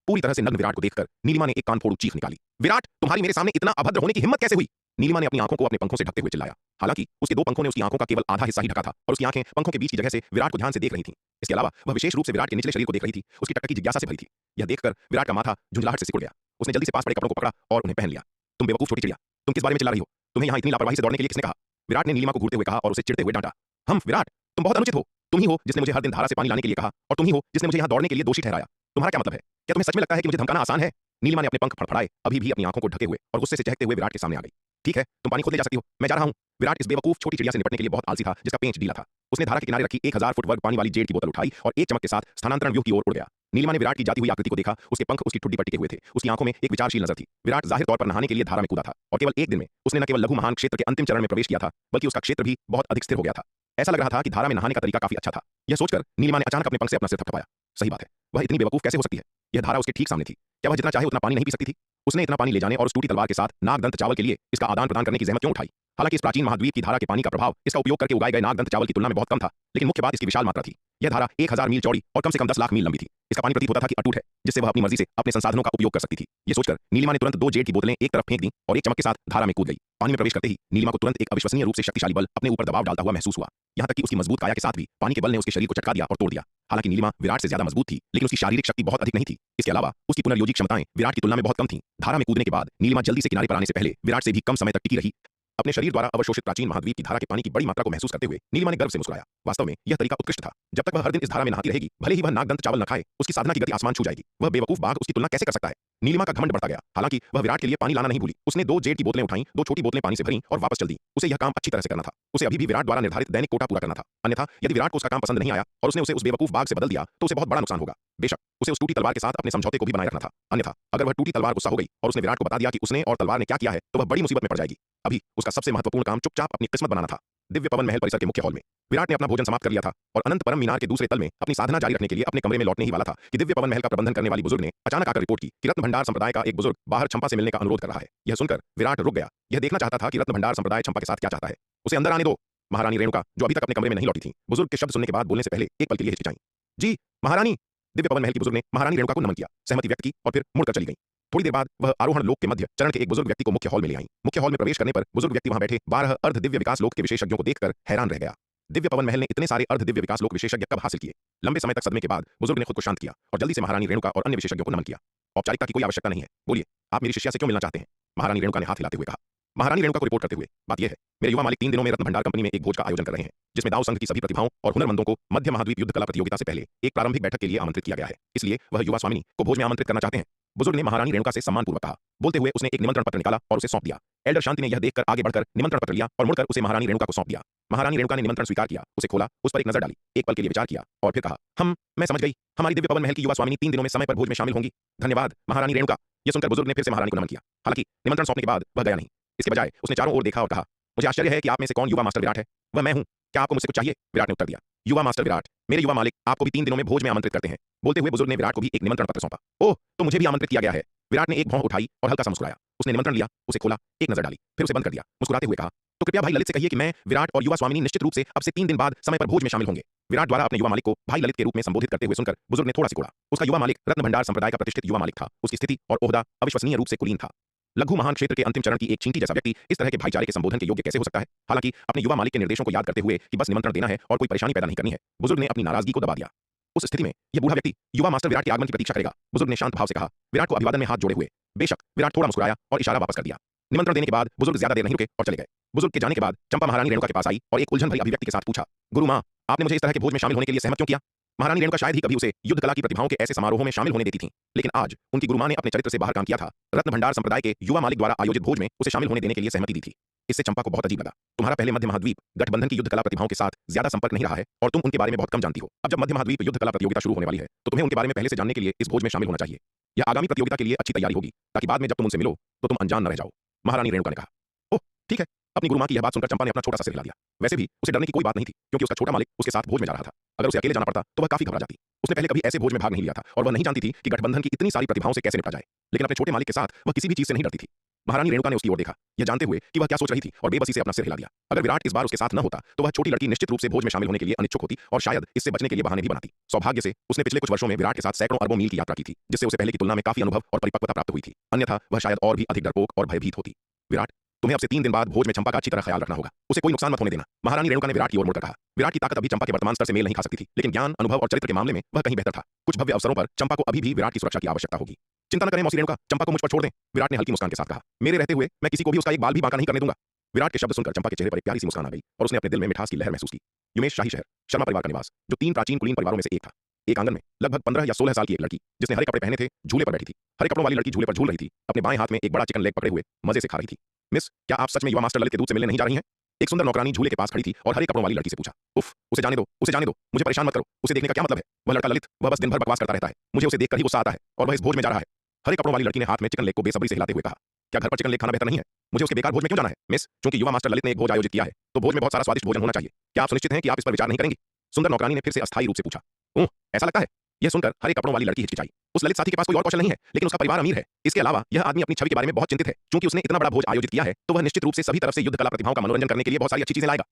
पूरी तरह से नग्न विराट को देखकर नीलिमा ने एक कानफोड़ चीख निकाली। विराट, तुम्हारी मेरे सामने इतना अभद्र होने की हिम्मत कैसे हुई? नीलिमा ने अपनी आंखों को अपने पंखों से ढकते हुए चिल्लाया। हालांकि उसके 2 पंखों ने उसकी आंखों का केवल आधा हिस्सा ही ढका था और उसकी आंखें पंखों के बीच की जगह से विराट को ध्यान से देख रही थीं। इसके अलावा वह विशेष रूप से विराट के निचले शरीर को देख रही थी, उसकी टकटकी जिज्ञासा से भरी थी। यह देखकर विराट का माथा झुंझलाहट से सिकुड़ गया। उसने जल्दी से पास पड़े कपड़ों को पकड़ा और उन्हें पहन लिया। तुम बेवकूफ छोटी चिड़िया, तुम किस बारे में चिल्ला रही हो? तुम्हें यहाँ इतनी लापरवाही से दौड़ने के लिए किसने कहा? विराट ने नीलिमा को घूरते हुए कहा और उसे चिढ़ते हुए डांटा। हम विराट, तुम बहुत अनुचित हो। तुम ही हो जिसने मुझे हर दिन धारा से पानी लाने के लिए कहा और तुम ही हो जिसने मुझे यहाँ दौड़ने के लिए दोषी ठहराया। तुम्हारा क्या मतलब है? क्या तुम्हें सच में लगता है कि मुझे धमकाना आसान है? नीलिमा ने अपने पंख फड़फड़ाए, अभी भी अपनी आंखों को ढके हुए और गुस्से से चहकते हुए विराट के सामने आ गई। ठीक है, तुम पानी खुद ले जा सकती हो, मैं जा रहा हूँ। विराट इस बेवकूफ छोटी चिड़िया से निपटने के लिए बहुत आलसी था जिसका पेंच ढीला था। उसने धारा के किनारे रखी 1000 फुट वर्ग पानी वाली जेड की बोतल उठाई और एक चमक के साथ स्थानांतरण व्यूह की ओर उड़ गया। नीलिमा ने विराट की जाती हुई आकृति को देखा, उसके पंख उसकी ठुड्डी पर टिके हुए थे, उसकी आंखों में एक विचारशील नजर थी। विराट जाहिर तौर पर नहाने के लिए धारा में कूदा था और केवल एक दिन में उसने न केवल लघु महान क्षेत्र के अंतिम चरण में प्रवेश किया था, बल्कि उसका क्षेत्र भी बहुत अधिक स्थिर हो गया था। ऐसा लग रहा था कि धारा में नहाने का तरीका काफी अच्छा था। यह सोचकर नीलिमा ने अचानक अपने पंख से अपना सिर थपथपाया। सही बात है, वह इतनी बेवकूफ कैसे हो सकती है? यह धारा उसके ठीक सामने थी। क्या वह जितना चाहे उतना पानी नहीं पी सकती थी? उसने इतना पानी ले जाने और उस टूटी तलवार के साथ नागदंत चावल के लिए इसका आदान प्रदान करने की जहमत क्यों उठाई? हालांकि इस प्राचीन महाद्वीप की धारा के पानी का प्रभाव इसका उपयोग करके उगाए गए नागदंत चावल की तुलना में बहुत कम था, लेकिन मुख्य बात इसकी विशाल मात्रा थी। यह धारा 1000 मील चौड़ी और कम से कम 10 लाख मील लंबी थी। इसका पानी प्रतीत होता था कि अटूट है, जिससे वह अपनी मर्जी से अपने संसाधनों का उपयोग कर सकती थी। यह सोचकर नीलिमा ने तुरंत 2 जेड की बोतलें एक तरफ फेंक दी और एक चमक के साथ धारा में कूद गई। पानी में प्रवेश करते ही नीलिमा को तुरंत एक अविश्वसनीय रूप से शक्तिशाली बल अपने ऊपर दबाव डालता हुआ महसूस हुआ। यहाँ तक कि उसकी मजबूत काया के साथ भी पानी के बल ने उसके शरीर को चटका दिया और तोड़ दिया। हालांकि नीलिमा विराट से ज्यादा मजबूत थी, लेकिन उसकी शारीरिक शक्ति बहुत अधिक नहीं थी। इसके अलावा उसकी पुनर्योजी क्षमताएं विराट की तुलना में बहुत कम थीं। धारा में कूदने के बाद नीलिमा जल्दी से किनारे पर आने से पहले विराट से भी कम समय तक टिकी रही। अपने शरीर द्वारा अवशोषित प्राचीन महाद्वीप की धारा के पानी की बड़ी मात्रा को महसूस करते हुए नीलिमा ने गर्व से मुस्कुराया। वास्तव में यह तरीका उत्कृष्ट था। जब तक वह हर दिन इस धारा में नहाती रहेगी, भले ही वह नागदंत चावल न खाए, उसकी साधना की गति आसमान छू जाएगी। वह बेवकूफ बाघ उसकी तुलना कैसे कर सकता है? नीलिमा का घमंड बढ़ता गया। हालांकि वह विराट के लिए पानी लाना नहीं भूली। उसने 2 जेड की बोतलें उठाईं, 2 छोटी बोतलें पानी से भरीं और वापस चल दी। उसे यह काम अच्छी तरह से करना था। उसे अभी भी विराट द्वारा निर्धारित दैनिक कोटा पूरा करना था। अन्यथा यदि विराट को उसका काम पसंद नहीं आया और उसने उसे उस बेवकूफ बाघ से बदल दिया तो उसे बहुत बड़ा नुकसान होगा। बेशक उसे उस टूटी तलवार के साथ अपने समझौते को भी बनाए रखना था। अन्यथा अगर वह टूटी तलवार गुस्सा हो गई और उसने विराट को बता दिया कि उसने और तलवार ने क्या किया है, तो वह बड़ी मुसीबत में पड़ जाएगी। अभी उसका सबसे महत्वपूर्ण काम चुपचाप अपनी किस्मत बनाना था। दिव्य पवन महल परिसर के मुख्य हॉल में विराट ने अपना भोजन समाप्त कर लिया था और अनंत परम मीनार के दूसरे तल में अपनी साधना जारी रखने के लिए अपने कमरे में लौटने ही वाला था कि दिव्य पवन महल का प्रबंधन करने वाली बुजुर्ग ने अचानक आकर रिपोर्ट की कि रत्न भंडार संप्रदाय का एक बुजुर्ग बाहर चंपा से मिलने का अनुरोध कर रहा है। यह सुनकर विराट रुक गया। यह देखना चाहता था कि रत्न भंडार संप्रदाय चंपा के साथ क्या चाहता है। उसे अंदर आने दो। महारानी रेणुका, जो अभी तक अपने कमरे में नहीं लौटी थी, बुजुर्ग के शब्द सुनने के बाद बोलने से पहले एक पल के लिए हिचकिचाई। जी महारानी। दिव्य पवन महल की बुजुर्ग ने महारानी रेणुका को नमन किया, सहमति व्यक्त की और फिर मुड़कर चली गई। थोड़ी देर बाद वह आरोहण लोक के मध्य चरण के एक बुजुर्ग व्यक्ति को मुख्य हॉल में ले आई। मुख्य हॉल में प्रवेश करने पर बुजुर्ग व्यक्ति वहां बैठे 12 अर्ध दिव्य विकास लोक के विशेषज्ञों को देखकर हैरान रह गया। दिव्य पवन महल ने इतने सारे अर्ध दिव्य विकास लोक विशेषज्ञ कब हासिल किए? लंबे समय तक सदमे के बाद बुजुर्ग ने खुद को शांत किया और जल्दी से महारानी रेणुका और अन्य विशेषज्ञों को नमन किया। औपचारिकता की कोई आवश्यकता नहीं है, बोलिए आप मेरी शिष्या से क्यों मिलना चाहते हैं? महारानी रेणुका ने हाथ हिलाते हुए कहा। महारानी रेणुका को रिपोर्ट करते हुए, बात यह है, मेरे युवा मालिक 3 दिनों में रत्न भंडार कंपनी में एक भोज का आयोजन कर रहे हैं, जिसमें दाव संघ की सभी प्रतिभाओं और हुनरमंदों को मध्य महाद्वीप युद्ध कला प्रतियोगिता से पहले एक प्रारंभिक बैठक के लिए आमंत्रित किया गया है। इसलिए वह युवा स्वामिनी को भोज में आमंत्रित करना चाहते हैं। बुजुर्ग ने महारानी रेणुका से सम्मानपूर्वक कहा। बोलते हुए उसने एक निमंत्रण पत्र निकाला और उसे सौंप दिया। एल्डर शांति ने यह देखकर आगे बढ़कर निमंत्रण पत्र लिया और मुड़कर उसे महारानी रेणुका को सौंप दिया। महारानी रेणुका ने निमंत्रण स्वीकार किया, उसे खोला, उस पर एक नजर डाली, एक पल के लिए विचार किया और फिर कहा, मैं समझ गई, हमारी दिव्य पवन महल की युवा स्वामिनी 3 दिनों में समय पर भोज में शामिल होंगी। धन्यवाद महारानी रेणुका। यह सुनकर बुजुर्ग ने फिर से महारानी को नमन किया। हालांकि निमंत्रण सौंपने के बाद वह गया नहीं। इसके बजाय उसने चारों ओर देखा और कहा, मुझे आश्चर्य है कि आप में से कौन युवा मास्टर विराट है? वह मैं हूं। क्या आपको मुझसे कुछ चाहिए? विराट ने उत्तर दिया। युवा मास्टर विराट, मेरे युवा मालिक आपको भी 3 दिनों में भोज में आमंत्रित करते हैं। बोलते हुए बुजुर्ग ने विराट को भी एक निमंत्रण पत्र सौंपा। ओह, तो मुझे भी आमंत्रित किया गया है। विराट ने एक भौं उठाई और हल्का सा मुस्कुराया। उसने निमंत्रण लिया, उसे खोला, एक नजर डाली, फिर उसे बंद कर दिया। मुस्कुराते हुए कहा, तो कृपया भाई ललित से कहिए कि मैं विराट और युवा स्वामिनी निश्चित रूप से अब से 3 दिन बाद समय पर भोज में शामिल होंगे। विराट द्वारा अपने युवा मालिक को भाई ललित के रूप में संबोधित करते हुए सुनकर बुजुर्ग ने थोड़ा सिकोड़ा। उसका युवा मालिक रत्न भंडार संप्रदाय का प्रतिष्ठित युवा मालिक था। उसकी स्थिति और ओहदा अविश्वसनीय रूप से कुलीन था। लघु महान क्षेत्र के अंतिम चरण की एक चींटी जैसा व्यक्ति इस तरह के भाईचारे के संबोधन के योग्य कैसे हो सकता है? हालांकि अपने युवा मालिक के निर्देशों को याद करते हुए कि बस निमंत्रण देना है और कोई परेशानी पैदा नहीं करनी है, बुजुर्ग ने अपनी नाराजगी को दबा दिया। उस स्थिति में यह बूढ़ा व्यक्ति युवा मास्टर विराट के आगमन की प्रतीक्षा करेगा। बुजुर्ग ने शांत भाव से कहा। विराट को अभिवादन में हाथ जोड़े हुए। बेशक विराट थोड़ा मुस्कुराया और इशारा वापस कर दिया। निमंत्रण देने के बाद बुजुर्ग ज्यादा देर नहीं रुके और चले गए। बुजुर्ग के जाने के बाद चंपा महारानी रेणुका के पास आई और एक उलझन भरी अभिव्यक्ति के साथ पूछा, गुरु मां, आपने मुझे इस तरह के भोज में शामिल होने के लिए सहमत क्यों किया? महारानी रेणुका शायद ही कभी उसे युद्ध कला की प्रतिभाओं के ऐसे समारोहों में शामिल होने देती थीं, लेकिन आज उनकी गुरु मां ने अपने चरित्र से बाहर काम किया था। रत्न भंडार संप्रदाय के युवा मालिक द्वारा आयोजित भोज में उसे शामिल होने देने के लिए सहमति दी थी। इससे चंपा को बहुत अजीब लगा। तुम्हारा पहले मध्य महाद्वीप गठबंधन की युद्ध कला प्रतिभाओं के साथ ज्यादा संपर्क नहीं रहा है और तुम उनके बारे में बहुत कम जानती हो। अब जब मध्य महाद्वीप युद्ध कला प्रतियोगिता शुरू होने वाली है तो तुम्हें उनके बारे में पहले से जानने के लिए इस भोज में शामिल होना चाहिए। यह आगामी प्रतियोगिता के लिए अच्छी तैयारी होगी, ताकि बाद में जब तुम उनसे मिलो तो तुम अनजान न रह जाओ। महारानी रेणुका ने कहा। ओह ठीक है। अपनी गुरु मां की यह बात सुनकर चंपा ने अपना छोटा सा सिर हिला दिया। वैसे भी उसे डरने की कोई बात नहीं थी, क्योंकि उसका छोटा मालिक उसके साथ भोज में जा रहा था। अगर उसे अकेले जाना पड़ता तो वह काफी घबरा जाती। उसने पहले कभी ऐसे भोज में भाग नहीं लिया था और वह नहीं जानती थी कि गठबंधन की इतनी सारी प्रतिभाओं से कैसे निपटा जाए। लेकिन अपने छोटे मालिक के साथ वह किसी भी चीज से नहीं डरती थी। महारानी रेणुका ने उसकी ओर देखा, यह जानते हुए कि वह क्या सोच रही थी, और बेबसी से अपना सिर हिला दिया। अगर विराट इस बार उसके साथ न होता तो वह छोटी लड़की निश्चित रूप से भोज में शामिल होने के लिए अनिच्छुक होती और शायद इससे बचने के लिए बहाने भी बनाती। सौभाग्य से उसने पिछले कुछ वर्षों में विराट के साथ सैकड़ों अरबों मील की यात्रा की थी, जिससे उसे पहले की तुलना में काफी अनुभव और परिपक्वता प्राप्त हुई थी। अन्यथा वह शायद और भी अधिक डरपोक और भयभीत होती। विराट, तुम्हें अब से 3 दिन बाद भोज में चंपा का अच्छी तरह ख्याल रखना होगा। उसे कोई नुकसान मत होने देना। महारानी रेणुका ने विराट की ओर मुड़कर कहा। विराट की ताकत अभी चंपा के वर्तमान स्तर से मेल नहीं खा सकती थी, लेकिन ज्ञान, अनुभव और चरित्र के मामले में वह कहीं बेहतर था। कुछ भव्य अवसरों पर चंपा को अभी भी विराट की सुरक्षा की आवश्यकता होगी। चिंता न करें मौसी रेणुका, चंपा को मुझ पर छोड़ दें। विराट ने हल्की मुस्कान के साथ कहा। मेरे रहते हुए मैं किसी को भी उसका एक बाल भी बांका नहीं करने दूंगा। विराट के शब्द सुनकर चंपा के चेहरे पर एक प्यारी सी मुस्कान आ गई और उसने अपने दिल में मिठास की लहर महसूस की। युमेश शाही शहर, शर्मा परिवार का निवास, जो 3 प्राचीन कुलीन परिवारों में से एक था। एक आंगन में लगभग 15 या 16 साल की एक लड़की, जिसने हरे कपड़े पहने थे, झूले पर बैठी थी। हरे कपड़ों वाली लड़की झूले पर झूल रही थी, अपने बाएं हाथ में एक बड़ा चिकन लेग पकड़े हुए मजे से खा रही थी। मिस, क्या आप सच में युवा मास्टर ललित के दूत से मिलने नहीं जा रही हैं? एक सुंदर नौकरानी झूले के पास खड़ी थी और हरे कपड़ों वाली लड़की से पूछा। उफ, उसे जाने दो, उसे जाने दो, मुझे परेशान मत करो। उसे देखने का क्या मतलब है? वह लड़का ललित, वह बस दिन भर बकवास करता रहता है। मुझे उसे देखकर ही गुस्सा आता है और वह इस भोज में जा रहा है। हरे कपड़ों वाली लड़की ने हाथ में चिकन लेग को बेसब्री से हिलाते हुए कहा। क्या घर पर चिकन लेग खाना बेहतर नहीं है? मुझे उसके बेकार भोज में क्यों जाना है? मिस, क्योंकि युवा मास्टर ललित ने एक भोज आयोजित किया है, तो भोज में बहुत सारा स्वादिष्ट भोजन होना चाहिए। क्या आप सुनिश्चित हैं कि आप इस पर विचार नहीं करेंगी? सुंदर नौकरानी ने फिर से अस्थायी रूप से पूछा। ओह, ऐसा लगता है? यह सुनकर हरे कपड़ों वाली लड़की हिचकिचाई। उस ललित साथी के पास कोई और कौशल नहीं है, लेकिन उसका परिवार अमीर है। इसके अलावा यह आदमी अपनी छवि के बारे में बहुत चिंतित है। क्योंकि उसने इतना बड़ा भोज आयोजित किया है, तो वह निश्चित रूप से सभी तरफ से युद्ध कला प्रतिभाओं का मनोरंजन करने के लिए बहुत सारी अच्छी चीजें लाएगा।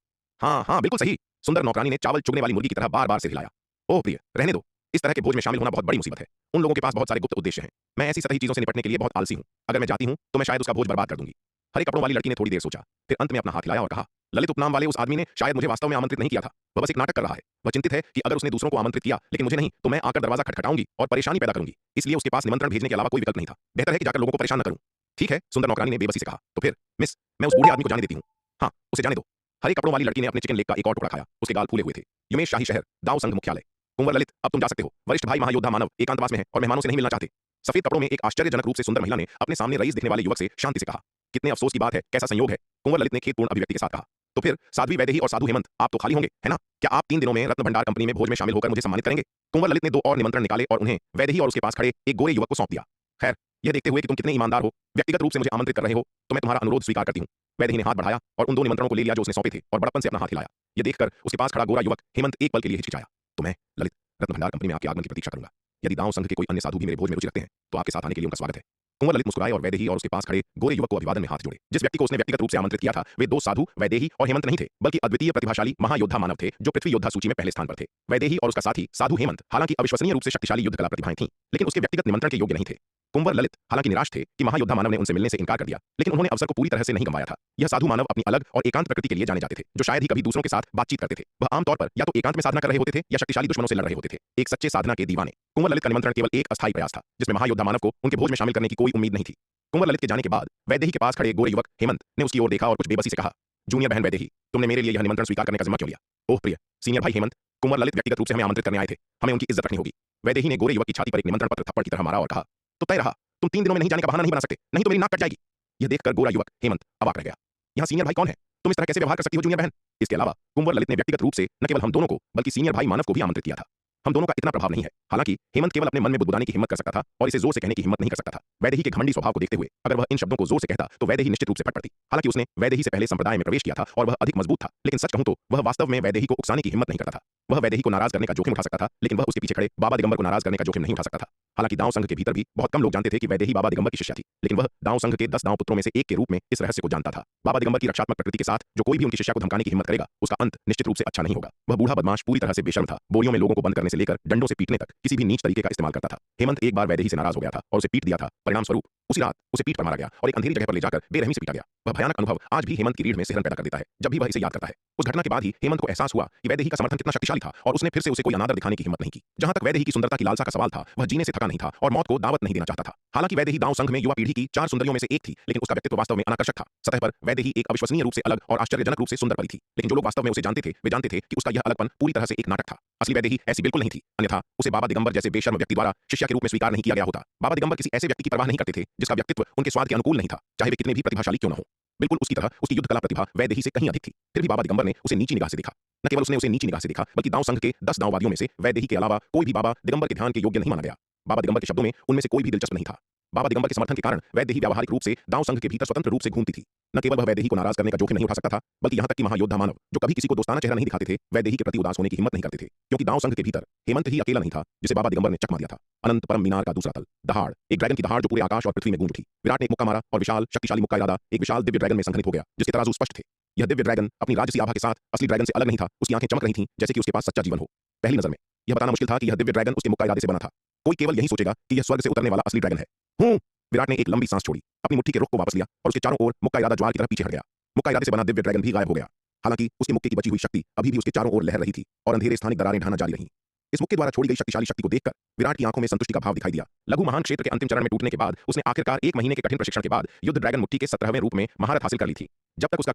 हाँ हाँ, बिल्कुल सही। सुंदर नौकरानी ने चावल चुगने वाली मुर्गी की तरह बार बार से हिलाया। ओह प्रिय, रहने दो। इस तरह के भोज में शामिल होना बहुत बड़ी मुसीबत है। उन लोगों के पास बहुत सारे गुप्त उद्देश्य हैं। मैं ऐसी सतही चीजों से निपटने के लिए बहुत आलसी हूं। अगर मैं जाती हूं तो मैं शायद उसका भोज बर्बाद कर दूंगी। हरे कपड़ों वाली लड़की ने थोड़ी देर सोचा, फिर अंत में अपना हाथ हिलाया और कहा। ललित उपनाम वाले उस आदमी ने शायद मुझे वास्तव में आमंत्रित नहीं किया था। वह बस एक नाटक कर रहा है। वह चिंतित है कि अगर उसने दूसरों को आमंत्रित किया लेकिन मुझे नहीं, तो मैं आकर दरवाजा खटखटाऊंगी और परेशानी पैदा करूंगी। इसलिए उसके पास निमंत्रण भेजने के अलावा कोई विकल्प नहीं था। बेहतर है कि जाकर लोगों को परेशान न करूं। ठीक है, सुंदर नौकरानी ने बेबसी से कहा। तो फिर मिस, मैं उस बूढ़े आदमी को जाने देती हूँ। हाँ, उसे जाने दो। हरे कपड़ों वाली लड़की ने अपने चिकन लेग का एक और टुकड़ा खाया। उसके गाल फूले हुए थे। युमेश शाही शहर, दाव संघ मुख्यालय। कुंवर ललित, अब तुम जा सकते हो। वरिष्ठ भाई महायोद्धा मानव एकांतवास में है और मेहमानों से नहीं मिलना चाहते। सफेद कपड़ों में एक आश्चर्यजनक रूप से सुंदर महिला ने अपने सामने रईस दिखने वाले युवक से शांति से कहा। कितने अफसोस की बात है, कैसा संयोग है। कुंवर ललित ने खेदपूर्ण अभिव्यक्ति के साथ कहा। तो फिर साध्वी वैदेही और साधु हेमंत, आप तो खाली होंगे, है ना? क्या आप 3 दिनों में रत्न भंडार कंपनी में भोज में शामिल होकर मुझे सम्मानित करेंगे? कुंवर ललित ने 2 और निमंत्रण निकाले और उन्हें वैदेही और उसके पास खड़े एक गोरे युवक को सौंप दिया। खैर, यह देखते हुए कि तुम कितने ईमानदार हो, व्यक्तिगत रूप से मुझे आमंत्रित कर रहे हो, तो मैं तुम्हारा अनुरोध स्वीकार करती हूँ। वैदेही ने हाथ बढ़ाया और उन 2 निमंत्रणों को ले लिया जो उसने सौंपे थे और बड़प्पन से अपना हाथ हिलाया। यह देखकर उसके पास खड़ा गोरा युवक हेमंत एक पल के लिए हिचकिचाया। तो मैं ललित, रत्न भंडार कंपनी में आपके आगमन की प्रतीक्षा करूंगा। यदि दाव संघ के कोई अन्य साधु भी मेरे भोज में रुचि रखते हैं, तो आपके साथ आने के लिए उनका स्वागत है। कुंवर ललित मुस्कुराए और वैदेही और उसके पास खड़े गोरे युवक को अभिवादन में हाथ जोड़े। जिस व्यक्ति को उसने व्यक्तिगत रूप से आमंत्रित किया था, वे 2 साधु वैदेही और हेमंत नहीं थे, बल्कि अद्वितीय प्रतिभाशाली महायोद्धा मानव थे, जो पृथ्वी योद्धा सूची में पहले स्थान पर थे। वैदेही और उसका साथी साधु हेमंत हालांकि अविश्वसनीय रूप से शक्तिशाली युद्ध कला प्रतिभाएं थीं, लेकिन उसके व्यक्तिगत निमंत्रण के योग्य नहीं थे। कुंवर ललित हालांकि निराश थे कि महायोद्धा मानव ने उनसे मिलने से इनकार कर दिया, लेकिन उन्होंने अवसर को पूरी तरह से नहीं गंवाया था। यह साधु मानव अपनी अलग और एकांत प्रकृति के लिए जाने जाते थे, जो शायद ही कभी दूसरों के साथ बातचीत करते थे। वह आमतौर पर या तो एकांत में साधना कर रहे होते थे या शक्तिशाली दुश्मनों से लड़ रहे होते थे। एक सच्चे साधना के दीवाने। कुंवर ललित का निमंत्रण केवल एक अस्थायी प्रयास था, जिसमें महायोद्धा मानव को उनके भोज में शामिल करने की कोई उम्मीद नहीं थी। कुंवर ललित के जाने के बाद वैदेही के पास खड़े गोरे युवक हेमंत ने उसकी ओर देखा और कुछ बेबसी से कहा। जूनियर बहन वैदेही, तुमने मेरे लिए यह निमंत्रण स्वीकार करने का जिम्मा क्यों लिया? ओह प्रिय, सीनियर भाई हेमंत, कुंवर ललित व्यक्तिगत रूप से हमें आमंत्रित करने आए थे। हमें उनकी इज्जत रखनी होगी। वैदेही ने गोरे युवक की छाती पर एक निमंत्रण पत्र थप्पड़ की तरह मारा और कहा। तो तय रहा, तुम 3 दिनों में नहीं जाने का बहाना नहीं बना सकते, नहीं तो मेरी नाक कट जाएगी। यह देखकर गोरा युवक हेमंत अवाक रह गया। यहाँ सीनियर भाई कौन है? तुम इस तरह कैसे व्यवहार कर सकती हो जूनियर बहन? इसके अलावा कुंवर ललित ने व्यक्तिगत रूप से न केवल हम दोनों को, बल्कि सीनियर भाई मानव को भी आमंत्रित किया था। हम दोनों का इतना प्रभाव नहीं है। हालांकि हेमंत केवल अपने मन में बुदबुदाने की हिम्मत कर सकता था और इसे जोर से कहने की हिम्मत नहीं कर सकता था। वैदेही के घमंडी स्वभाव को देखते हुए अगर वह इन शब्दों को जोर से कहता, तो वैदेही निश्चित रूप से फट पड़ती। हालांकि उसने वैदेही से पहले संप्रदाय में प्रवेश किया था और वह अधिक मजबूत था, लेकिन सच कहूं तो वह वास्तव में वैदेही को उकसाने की हिम्मत नहीं करता था। वह वैदेही को नाराज करने का जोखिम उठा सकता था, लेकिन वह उसके पीछे खड़े बाबा दिगंबर को नाराज करने का जोखिम नहीं उठा सकता था। हालांकि दाव संघ के भीतर भी बहुत कम लोग जानते थे कि वैदेही बाबा दिगंबर की शिष्या थी, लेकिन वह दाव संघ के 10 दाव पुत्रों में से एक के रूप में इस रहस्य को जानता था। बाबा दिगंबर की रक्षात्मक प्रकृति के साथ जो कोई भी उनकी शिष्या को धमकाने की हिम्मत करेगा, उसका अंत निश्चित रूप से अच्छा नहीं होगा। वह बूढ़ा बदमाश पूरी तरह से बेशर्म था। बोरियों में लोगों को बंद करने से लेकर डंडों से पीटने तक किसी भी नीच तरीके का इस्तेमाल करता था। हेमंत एक बार वैदेही से नाराज हो गया था और उसे पीट दिया था। परिणाम स्वरूप उसी रात उसे पीठ पर मारा गया और एक अंधेरी जगह पर ले जाकर बेरहमी से पीटा गया। वह भयानक अनुभव आज भी हेमंत की रीढ़ में सिहरन पैदा कर देता है, जब भी वह इसे याद करता है। उस घटना के बाद ही हेमंत को एहसास हुआ कि वैदेही का समर्थन कितना शक्तिशाली था और उसने फिर से उसे कोई अनादर दिखाने की हिम्मत नहीं की। जहां तक वैदेही की सुंदरता की लालसा का सवाल था, वह जीने से थका नहीं था और मौत को दावत नहीं देना चाहता था। हालांकि वैदेही दाव संघ में युवा पीढ़ी की 4 सुंदरियों में से एक थी, लेकिन उसका व्यक्तित्व वास्तव में अनाकर्षक था। सतह पर वैदेही एक अविश्वसनीय रूप से अलग और आश्चर्यजनक रूप से सुंदर परी थी, लेकिन जो लोग वास्तव में उसे जानते थे, वे जानते थे कि उसका यह अलगपन पूरी तरह से एक नाटक था। असली वैदेही ऐसी बिल्कुल नहीं थी, अन्यथा उसे बाबा दिगंबर जैसे बेशर्म व्यक्ति द्वारा शिष्या के रूप में स्वीकार नहीं किया गया होता। बाबा दिगंबर किसी ऐसे व्यक्ति की परवाह नहीं करते थे जिसका व्यक्तित्व उनके स्वाद के अनुकूल नहीं था, चाहे वे कितने भी प्रतिभाशाली क्यों न हो। बिल्कुल उसकी तरह उसकी युद्ध कला प्रतिभा वैदेही से कहीं अधिक थी। फिर भी बाबा दिगंबर ने उसे नीची निगाह से देखा। न केवल उसने उसे नीची निगाह से देखा, बल्कि दाव संघ के 10 दाववादियों में से वैदेही के अलावा कोई भी बाबा दिगंबर के ध्यान के योग्य नहीं माना गया। बाबा दिगंबर के शब्दों में उनमें से कोई भी दिलचस्प नहीं था। बाबा दिगंबर के समर्थन के कारण वैदेही व्यावहारिक रूप से दाव संघ के भीतर स्वतंत्र रूप से घूमती थी। न केवल वह वैदेही को नाराज करने का जोखिम नहीं उठा सकता था, बल्कि यहाँ तक कि महायोद्धा मानव, जो कभी किसी को दोस्ताना चेहरा नहीं दिखाते थे, वैदेही के प्रति उदास होने की हिम्मत नहीं करते थे, क्योंकि दाव संघ के भीतर हेमंत ही अकेला नहीं था जिसे बाबा दिगंबर ने चकमा दिया था। अनंत परम मीनार का दूसरा तल, दहाड़, एक ड्रैगन की दहाड़ जो पूरे आकाश और पृथ्वी में गूंज उठी। विराट ने एक मुक्का मारा और विशाल शक्तिशाली मुक्का इरादा एक विशाल दिव्य ड्रैगन में संघनित हो गया, जिसके तराजू स्पष्ट थे। यह दिव्य ड्रैगन अपनी राजसी आभा के साथ असली ड्रैगन से अलग नहीं था। उसकी आंखें चमक रही थीं जैसे कि उसके पास सच्चा जीवन हो। पहली नजर में यह बताना मुश्किल था कि यह दिव्य ड्रैगन उसके मुक्का इरादे से बना था। कोई केवल यही सोचेगा कि यह स्वर्ग से उतरने वाला असली ड्रैगन है। हूं। विराट ने एक लंबी सांस छोड़ी, अपनी मुट्ठी के रुख को वापस लिया और उसके चारों ओर मुक्का इरादा ज्वार की तरह पीछे हट गया। मुक्का इरादे से बना दिव्य ड्रैगन भी गायब हो गया। हालांकि उसके मुक्के की बची हुई शक्ति अभी भी उसके चारों ओर लहर रही थी और अंधेरे स्थानिक दरारें ढाना जारी रहीं। इस मुक्के द्वारा छोड़ी गई शक्तिशाली शक्ति को देखकर विराट की आंखों में संतुष्टि का भाव दिखाई दिया। लघु महान क्षेत्र के अंतिम चरण में टूटने के बाद उसने आखिरकार 1 महीने के कठिन प्रशिक्षण के बाद युद्ध ड्रैगन मुट्ठी के 17वें रूप में महारत हासिल कर ली थी। जब तक उसका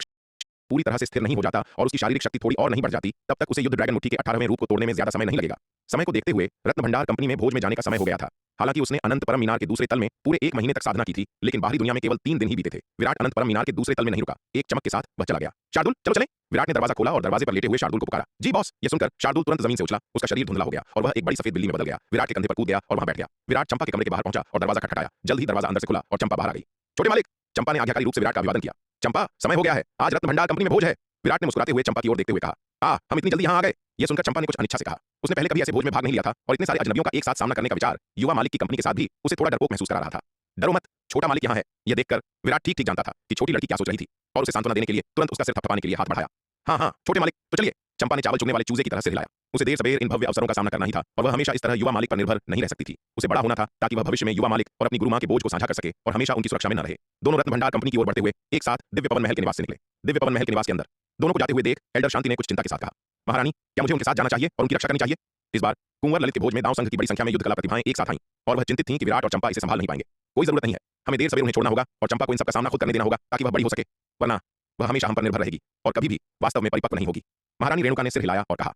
पूरी तरह से स्थिर नहीं हो जाता और उसकी शारीरिक शक्ति थोड़ी और नहीं बढ़ जाती, तब तक उसे युद्ध ड्रैगन मुट्ठी के 18वें रूप को तोड़ने में ज्यादा समय नहीं लगेगा। समय को देखते हुए रत्न भंडार कंपनी में भोज में जाने का समय हो गया था। हालांकि उसने अनंत परम मीनार के दूसरे तल में पूरे 1 महीने तक साधना की थी, लेकिन बाहरी दुनिया में केवल 3 दिन ही बीते थे। विराट अनंत परम मीनार के दूसरे तल में नहीं रुका। एक चमक के साथ वह चला गया। शार्दुल, चलो चलें। विराट ने दरवाजा खोला और दरवाजे पर लेटे हुए शार्दुल को पुकारा। जी बॉस। यह सुनकर शार्दुल तुरंत जमीन से उछला। उसका शरीर धुंधला हो गया और वह एक बड़ी सफेद बिल्ली में बदल गया। विराट के कंधे पर कूद गया और वहां बैठ गया। विराट चंपा के कमरे के बाहर पहुंचा और दरवाजा खटखटाया। जल्द ही दरवाजा अंदर से खुला और चंपा बाहर आ गई। छोटे मालिक। चंपा ने आज्ञाकारी रूप से विराट का अभिवादन किया। चंपा, समय हो गया है, आज रत्न भंडार कंपनी में भोज है। विराट ने मुस्कुराते हुए चंपा की ओर देखते हुए कहा, हम इतनी जल्दी यहाँ आ गए। यह सुनकर चंपा ने कुछ अनिच्छा से कहा। उसने पहले कभी ऐसे भोज में भाग नहीं लिया था और इतने सारे अजनबियों का एक साथ सामना करने का विचार युवा मालिक की कंपनी के साथ भी उसे थोड़ा डरपोक महसूस करा रहा था। डरो मत, छोटा मालिक यहाँ है। यह देखकर विराट ठीक ठीक जानता था कि छोटी लड़की क्या सोच रही थी और उसे सांत्वना देने के लिए तुरंत उसका सिर थपथपाने के लिए हाथ बढ़ाया। हाँ, छोटे मालिक, तो चलिए। चंपा ने चावल चुगने वाले चूजे की तरह से हिलाया। उसे देर सवेर इन भव्य अवसरों का सामना करना ही था और वह हमेशा इस तरह युवा मालिक पर निर्भर नहीं रह सकती थी। उसे बड़ा होना था ताकि वह भविष्य में युवा मालिक और अपनी गुरु मां के बोझ को साझा कर सके और हमेशा उनकी सुरक्षा में न रहे। दोनों रत्न भंडार कंपनी की ओर बढ़ते हुए एक साथ दिव्य पवन महल के निवास से निकले। दिव्य पवन महल के निवास के अंदर दोनों को जाते हुए देख एल्डर शांति ने कुछ चिंता के साथ कहा, महारानी, क्या मुझे उनके साथ जाना चाहिए और उनकी रक्षा करनी चाहिए? इस बार कुंवर ललित के भोज में दाव संघ की बड़ी संख्या में युद्ध कला प्रतिभाएं एक साथ आईं और वह चिंतित थीं कि विराट और चंपा इसे संभाल नहीं पाएंगे। कोई जरूरत नहीं है, हमें देर सवेर उन्हें छोड़ना होगा और चंपा को इन सब का सामना खुद करने देना होगा ताकि वह बड़ी हो सके, वरना वह हमेशा हम पर निर्भर रहेगी और कभी भी वास्तव में परिपक्व नहीं होगी। महारानी रेणुका ने सिर हिलाया और कहा,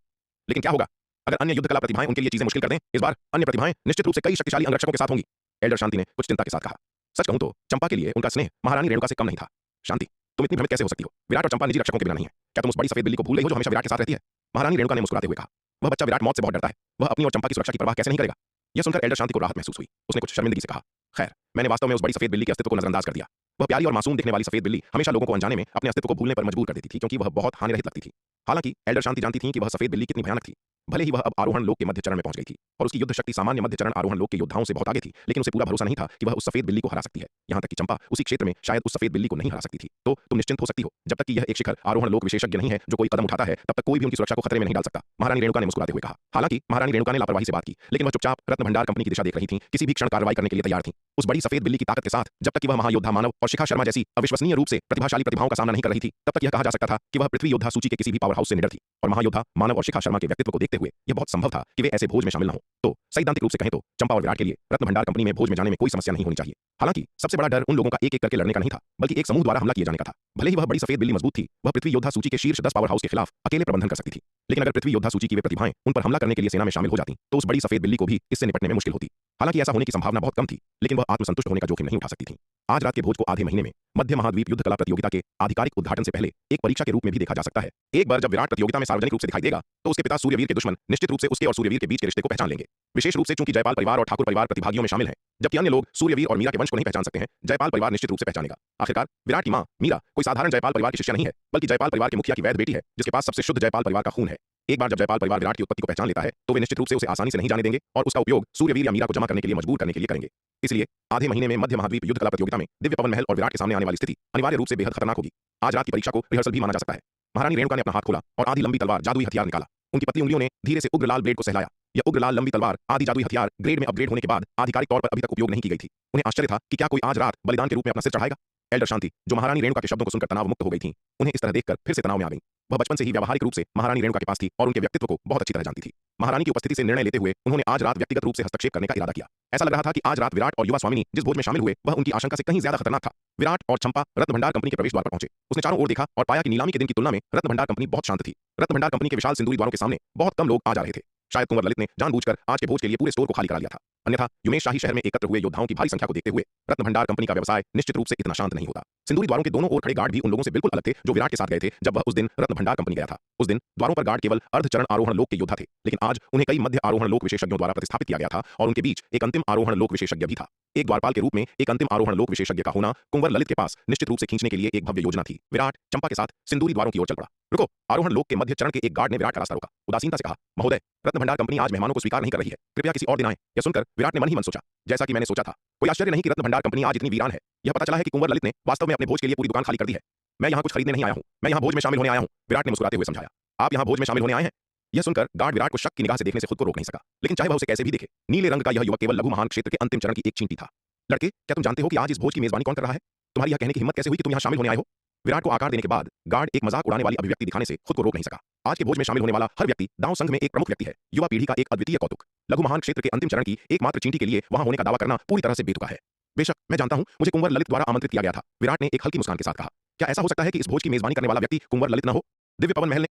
लेकिन क्या होगा अगर अन्य युद्ध कला प्रतिभाएं उनके लिए चीजें मुश्किल कर दें? इस बार अन्य प्रतिभाएं निश्चित रूप से कई शक्तिशाली अंगरक्षकों के साथ होंगी। एल्डर शांति ने कुछ चिंता के साथ कहा। सच कहूं तो चंपा के लिए उनका स्नेह महारानी रेणुका से कम नहीं था। शांति, तुम इतनी भ्रमित कैसे हो सकती हो? विराट और चंपा निजी रक्षकों के बिना नहीं है। क्या तुम उस बड़ी सफेद बिल्ली को भूल गई हो जो हमेशा विराट के साथ रहती है? महारानी रेणुका ने मुस्कुराते हुए कहा, वह बच्चा विराट मौत से बहुत डरता है, वह अपनी और चंपा की सुरक्षा की परवाह कैसे नहीं करेगा? यह सुनकर एल्डर शांति को राहत महसूस हुई। उसने कुछ शर्मिंदगी से कहा, खैर, मैंने वास्तव में उस बड़ी सफेद बिल्ली के अस्तित्व को नजरअंदाज कर दिया। वह प्यारी और मासूम दिखने वाली सफेद बिल्ली हमेशा लोगों को अनजाने में अपने अस्तित्व को भूलने पर मजबूर कर देती थी, क्योंकि वह बहुत हानिरहित लगती थी। हालांकि एल्डर शांति जानती थी कि वह सफेद बिल्ली कितनी भयानक थी। भले ही वह अब आरोहण लोक के मध्य चरण में पहुंच गई थी और उसकी युद्ध शक्ति सामान्य मध्य चरण आरोहण लोक के योद्धाओं से बहुत आगे थी, लेकिन उसे पूरा भरोसा नहीं था कि वह उस सफेद बिल्ली को हरा सकती है। यहां तक कि चंपा उसी क्षेत्र में शायद उस सफेद बिल्ली को नहीं हरा सकती थी। तो तुम निश्चिंत हो सकती हो, जब तक कि यह एक शिखर आरोहण लोक विशेषज्ञ नहीं है जो कोई कदम उठाता है, तब तक कोई भी उनकी सुरक्षा को खतरे में नहीं डाल सकता। महारानी रेणुका ने मुस्कुराते हुए कहा। हालांकि महारानी रेणुका ने लापरवाही से बात की, लेकिन वह चुपचाप रत्न भंडार कंपनी की दिशा देख रही थी, किसी भी क्षण कार्रवाई करने के लिए तैयार थी। उस बड़ी सफेद बिल्ली की ताकत के साथ जब तक कि वह महायोद्धा मानव और शिखा शर्मा जैसी अविश्वसनीय रूप से प्रतिभाशाली प्रतिभाओं का सामना नहीं कर रही थी, तब तक यह कहा जा सकता था कि वह पृथ्वी योद्धा सूची के किसी भी पावर हाउस से निडर थी। और महायोद्धा मानव और शिखा शर्मा के व्यक्तित्व को देखते हुए यह बहुत संभव था कि वे ऐसे भोज में शामिल न हो। तो सैद्धांतिक रूप से कहें तो चंपा और विराट के लिए रत्न भंडार कंपनी में भोज में जाने में कोई समस्या नहीं होनी चाहिए। हालांकि सबसे बड़ा डर उन लोगों का एक एक करके लड़ने का नहीं था, बल्कि एक समूह द्वारा हमला किए जाने का था। भले ही वह बड़ी सफेद बिल्ली मजबूत थी, वह पृथ्वी योद्धा सूची के शीर्ष 10 पावर हाउस के खिलाफ अकेले प्रबंधन कर सकती थी। लेकिन अगर पृथ्वी योद्धा सूची की वे प्रतिभाएं उन पर हमला करने के लिए सेना में शामिल हो जाती, तो उस बड़ी सफेद बिल्ली को भी इससे निपटने में मुश्किल होती। हालांकि ऐसा होने की संभावना बहुत कम थी, लेकिन वह आत्मसंतुष्ट होने का जोखिम नहीं उठा सकती थी। आज रात के भोज को आधे महीने में मध्य महाद्वीप युद्ध कला प्रतियोगिता के आधिकारिक उद्घाटन से पहले एक परीक्षा के रूप में भी देखा जा सकता है। एक बार जब विराट प्रतियोगिता में सार्वजनिक रूप से दिखाई देगा, तो उसके पिता सूर्यवीर के दुश्मन निश्चित रूप से उसके और सूर्यवीर के बीच के रिश्ते को पहचान लेंगे। विशेष रूप से चूंकि जयपाल परिवार और ठाकुर परिवार प्रतिभागियों में शामिल हैं, जबकि अन्य लोग सूर्यवीर और मीरा के वंश को नहीं पहचान सकते हैं, जयपाल परिवार निश्चित रूप से पहचानेगा। आखिरकार विराट की मां मीरा कोई साधारण जयपाल परिवार की शिष्या नहीं है, बल्कि जयपाल परिवार के मुखिया की वैध बेटी है, जिसके पास सबसे शुद्ध जयपाल परिवार का खून है। एक बार जब जयपाल परिवार विराट की उत्पत्ति को पहचान लेता है, तो वे निश्चित रूप से उसे आसानी से नहीं जाने देंगे और उसका उपयोग सूर्यवीर या मीरा को जमा करने के लिए मजबूर करने के लिए करेंगे। इसलिए आधे महीने में मध्य महाद्वीप युद्ध कला प्रतियोगिता में दिव्य पवन महल और विराट के सामने आने वाली स्थिति अनिवार्य रूप से बेहद खतरनाक होगी। आज रात की परीक्षा को रिहर्सल भी माना जा सकता है। महारानी रेणुका ने अपना हाथ खोला और आधी लंबी तलवार जादुई हथियार निकाला। उनकी पतली उंगलियों ने धीरे से उग्र लाल ब्लेड को सहलाया। यह उग्र लाल लंबी तलवार आदि जादुई हथियार ग्रेड में अपग्रेड होने के बाद आधिकारिक तौर पर अभी तक उपयोग नहीं की गई थी। उन्हें आश्चर्य था कि क्या कोई आज रात बलिदान के रूप में अपना सिर चढ़ाएगा। एल्डर शांति, जो महारानी रेणुका के शब्दों को सुनकर तनाव मुक्त हो गई थी, उन्हें इस तरह देखकर फिर से तनाव में आ गई। वह बचपन से ही व्यावहारिक रूप से महारानी रेणुका के पास थी और उनके व्यक्तित्व को बहुत अच्छी तरह जानती थी। महारानी की उपस्थिति से निर्णय लेते हुए उन्होंने आज रात व्यक्तिगत रूप से हस्तक्षेप करने का इरादा किया। ऐसा लग रहा था कि आज रात विराट और युवा स्वामिनी जिस भोज में शामिल हुए, वह उनकी आशंका से कहीं ज्यादा खतरनाक था। विराट और चंपा रत्न भंडार कंपनी के प्रवेश द्वार पर पहुंचे। उसने चारों ओर देखा और पाया कि नीलामी के दिन की तुलना में रत्न भंडार कंपनी बहुत शांत थी। रत्न भंडार कंपनी के विशाल सिंदूरी द्वारों के सामने बहुत कम लोग आ जा रहे थे। शायद कुंवर ललित ने जानबूझकर आज के भोज के लिए पूरे स्टोर को खाली करा लिया था। अन्यथा युमेश शाही शहर में एकत्र हुए योद्धाओं की भारी संख्या को देखते हुए रत्न भंडार कंपनी का व्यवसाय निश्चित रूप से इतना शांत नहीं होता। सिंदूरी द्वारों के दोनों ओर खड़े गार्ड भी उन लोगों से बिल्कुल अलग थे जो विराट के साथ गए थे जब वह उस दिन रत्न भंडार कंपनी गया था। उस दिन द्वारों पर गार्ड केवल अर्धचरण आरोहण लोक के योद्धा थे, लेकिन आज उन्हें कई मध्य आरोहण लोक विशेषज्ञों द्वारा प्रतिस्थापित किया गया था और उनके बीच एक अंतिम आरोहण लोक विशेषज्ञ भी था। एक द्वारपाल के रूप में एक अंतिम आरोहण लोक विशेषज्ञ का होना कुंवर ललित के पास निश्चित रूप से खींचने के लिए एक भव्य योजना थी। विराट चंपा के साथ सिंदूरी द्वारों की ओर चल पड़ा। रुको! आरोहण लोक के मध्य चरण के एक गार्ड ने विराट का रास्ता रोका। उदासीनता से कहा, महोदय, रत्न भंडार कंपनी आज मेहमानों को स्वीकार नहीं कर रही है, कृपया किसी और दिन आएं। यह सुनकर विराट ने मन ही मन सोचा, जैसा कि मैंने सोचा था। कोई आश्चर्य नहीं कि रत्न भंडार कंपनी आज इतनी वीरान है। यह पता चला है कि कुंवर ललित ने वास्तव में अपने भोज के लिए पूरी दुकान खाली कर दी है। मैं यहाँ कुछ खरीदने नहीं आया हूँ, मैं यहाँ भोज में शामिल होने आया हूँ, विराट ने मुस्कुराते हुए समझाया। आप यहाँ भोज में शामिल होने आए हैं? यह सुनकर गार्ड विराट को शक की निगाह से देखने से खुद को रोक नहीं सका, लेकिन चाहे वह उसे कैसे भी देखे, नीले रंग का यह युवक केवल लघु महान क्षेत्र के अंतिम चरण की एक चींटी था। लड़के, क्या तुम जानते हो कि आज इस भोज की मेजबानी कौन कर रहा है? तुम्हारी यह कहने की हिम्मत कैसे हुई कि तुम यहाँ शामिल होने आए हो? विराट को आकार देने के बाद गार्ड एक मजाक उड़ाने वाली अभिव्यक्ति दिखाने से खुद को रोक नहीं सका। आज के भोज में शामिल होने वाला हर व्यक्ति दांव संघ में एक प्रमुख व्यक्ति है, युवा पीढ़ी का एक अद्वितीय कौतुक। लघु महान क्षेत्र के अंतिम चरण की एकमात्र चींटी के लिए वहां होने का दावा करना पूरी तरह से बेतुका है। बेशक मैं जानता हूं मुझे कुंवर ललित द्वारा आमंत्रित किया गया था, विराट ने एक हल्की मुस्कान के साथ कहा। क्या ऐसा हो सकता है कि इस भोज की मेजबानी करने वाला व्यक्ति कुंवर ललित न हो? दिव्य पवन महल ने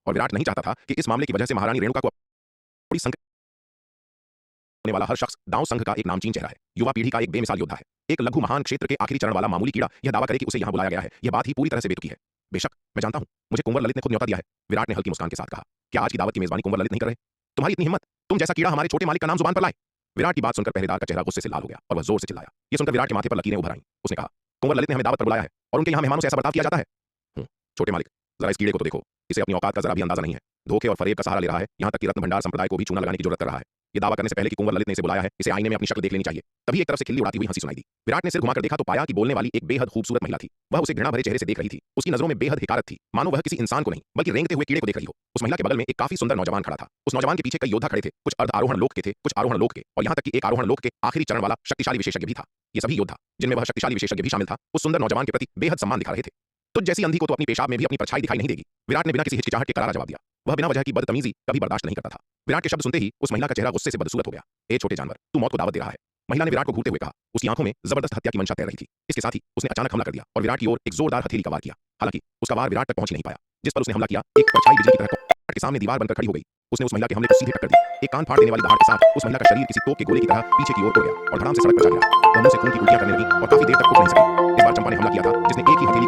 और विराट नहीं चाहता था कि इस मामले की वजह से महारानी रेणुका को अपनी संग होने वाला हर शख्स दांव संघ का एक नामचीन चेहरा है, युवा पीढ़ी का एक बेमिसाल योद्धा है। एक लघु महान क्षेत्र के आखिरी चरण वाला मामूली कीड़ा यह दावा करे कि उसे यहां बुलाया गया है, यह बात ही पूरी तरह से बेतुकी है। बेशक मैं जानता हूं मुझे कुंवर ललित ने खुद न्योता दिया है, विराट ने हल्की मुस्कान के साथ कहा। क्या आज की दावत की मेजबानी कुंवर ललित नहीं कर रहे? तुम्हारी इतनी हिम्मत, तुम जैसा कीड़ा हमारे छोटे मालिक का नाम जुबान पर लाए? विराट की बात सुनकर पहरेदार का चेहरा गुस्से से लाल हो गया और वह जोर से चिल्लाया। यह सुनकर विराट के माथे पर लकीरें उभर आईं। उसने कहा, कुंवर ललित ने हमें दावत पर बुलाया है और उनके यहां मेहमानों से ऐसा बर्ताव किया जाता है? छोटे मालिक, जरा इस कीड़े को तो देखो, इसे अपनी औकात का जरा भी अंदाजा नहीं है। धोखे और फरेब का सहारा ले रहा है, यहां तक कि रत्न भंडार संप्रदाय को भी चूना लगाने की जरूरत कर रहा है। ये दावा करने से पहले कि कुंवर ललित ने इसे बुलाया है, इसे आईने में अपनी शक्ल देख लेनी चाहिए। तभी एक तरफ से खिल्ली उड़ाती हुई हंसी सुनाई दी। विराट ने सिर घुमाकर देखा तो पाया कि बोलने वाली एक बेहद खूबसूरत महिला थी। वह उसे घृणा भरे चेहरे से देख रही थी। उसकी नजरों में बेहद हिकारत थी, मानो वह किसी इंसान को नहीं बल्कि रेंगते हुए कीड़े को देख रही हो। उस महिला के बगल में एक काफी सुंदर नौजवान खड़ा था। उस नौजवान के पीछे कई योद्धा खड़े थे, कुछ अर्ध आरोहण लोक के थे, कुछ आरोहण लोक के, और यहां तक कि एक आरोहण लोक के आखिरी चरण वाला शक्तिशाली विशेषज्ञ भी था। ये सभी योद्धा, जिनमें वह शक्तिशाली विशेषज्ञ भी शामिल था, उस सुंदर नौजवान के प्रति बेहद सम्मान दिखा रहे थे। तो जैसी अंधी को तो अपनी पेशाब में भी अपनी परछाई दिखाई नहीं देगी। विराट ने बिना किसी हिचकिचाहट के करारा जवाब दिया। वह बिना वजह की बदतमीजी कभी बर्दाश्त नहीं करता था। विराट के शब्द सुनते ही उस महिला का चेहरा गुस्से से बदसूरत हो गया। ए छोटे जानवर, तू मौत को दावत दे रहा है, महिला ने विराट को घूरते हुए कहा। उसकी आंखों में जबरदस्त हत्या की मंशा तैर रही थी। इसके साथ ही उसने अचानक हमला कर दिया और विराट की ओर एक जोरदार हथेली का वार किया। हालांकि उसका वार विराट तक पहुंच नहीं पाया। जिस पर उसने हमला किया, एक परछाई बिजली की तरह विराट के सामने दीवार बनकर खड़ी हो गई। उसने उस महिला के हमले को सीधे टक्कर दी। एक कान फाड़ देने वाली दहाड़ के साथ उस महिला का शरीर किसी तोप के गोले की तरह पीछे की ओर उड़ गया और धड़ाम से सड़क पर जा गिरा। वह मुंह से खून की उल्टियां करने लगी और काफी देर तक उठ नहीं सकी। इस बार चंपा ने हमला किया था, जिसने एक ही हथेली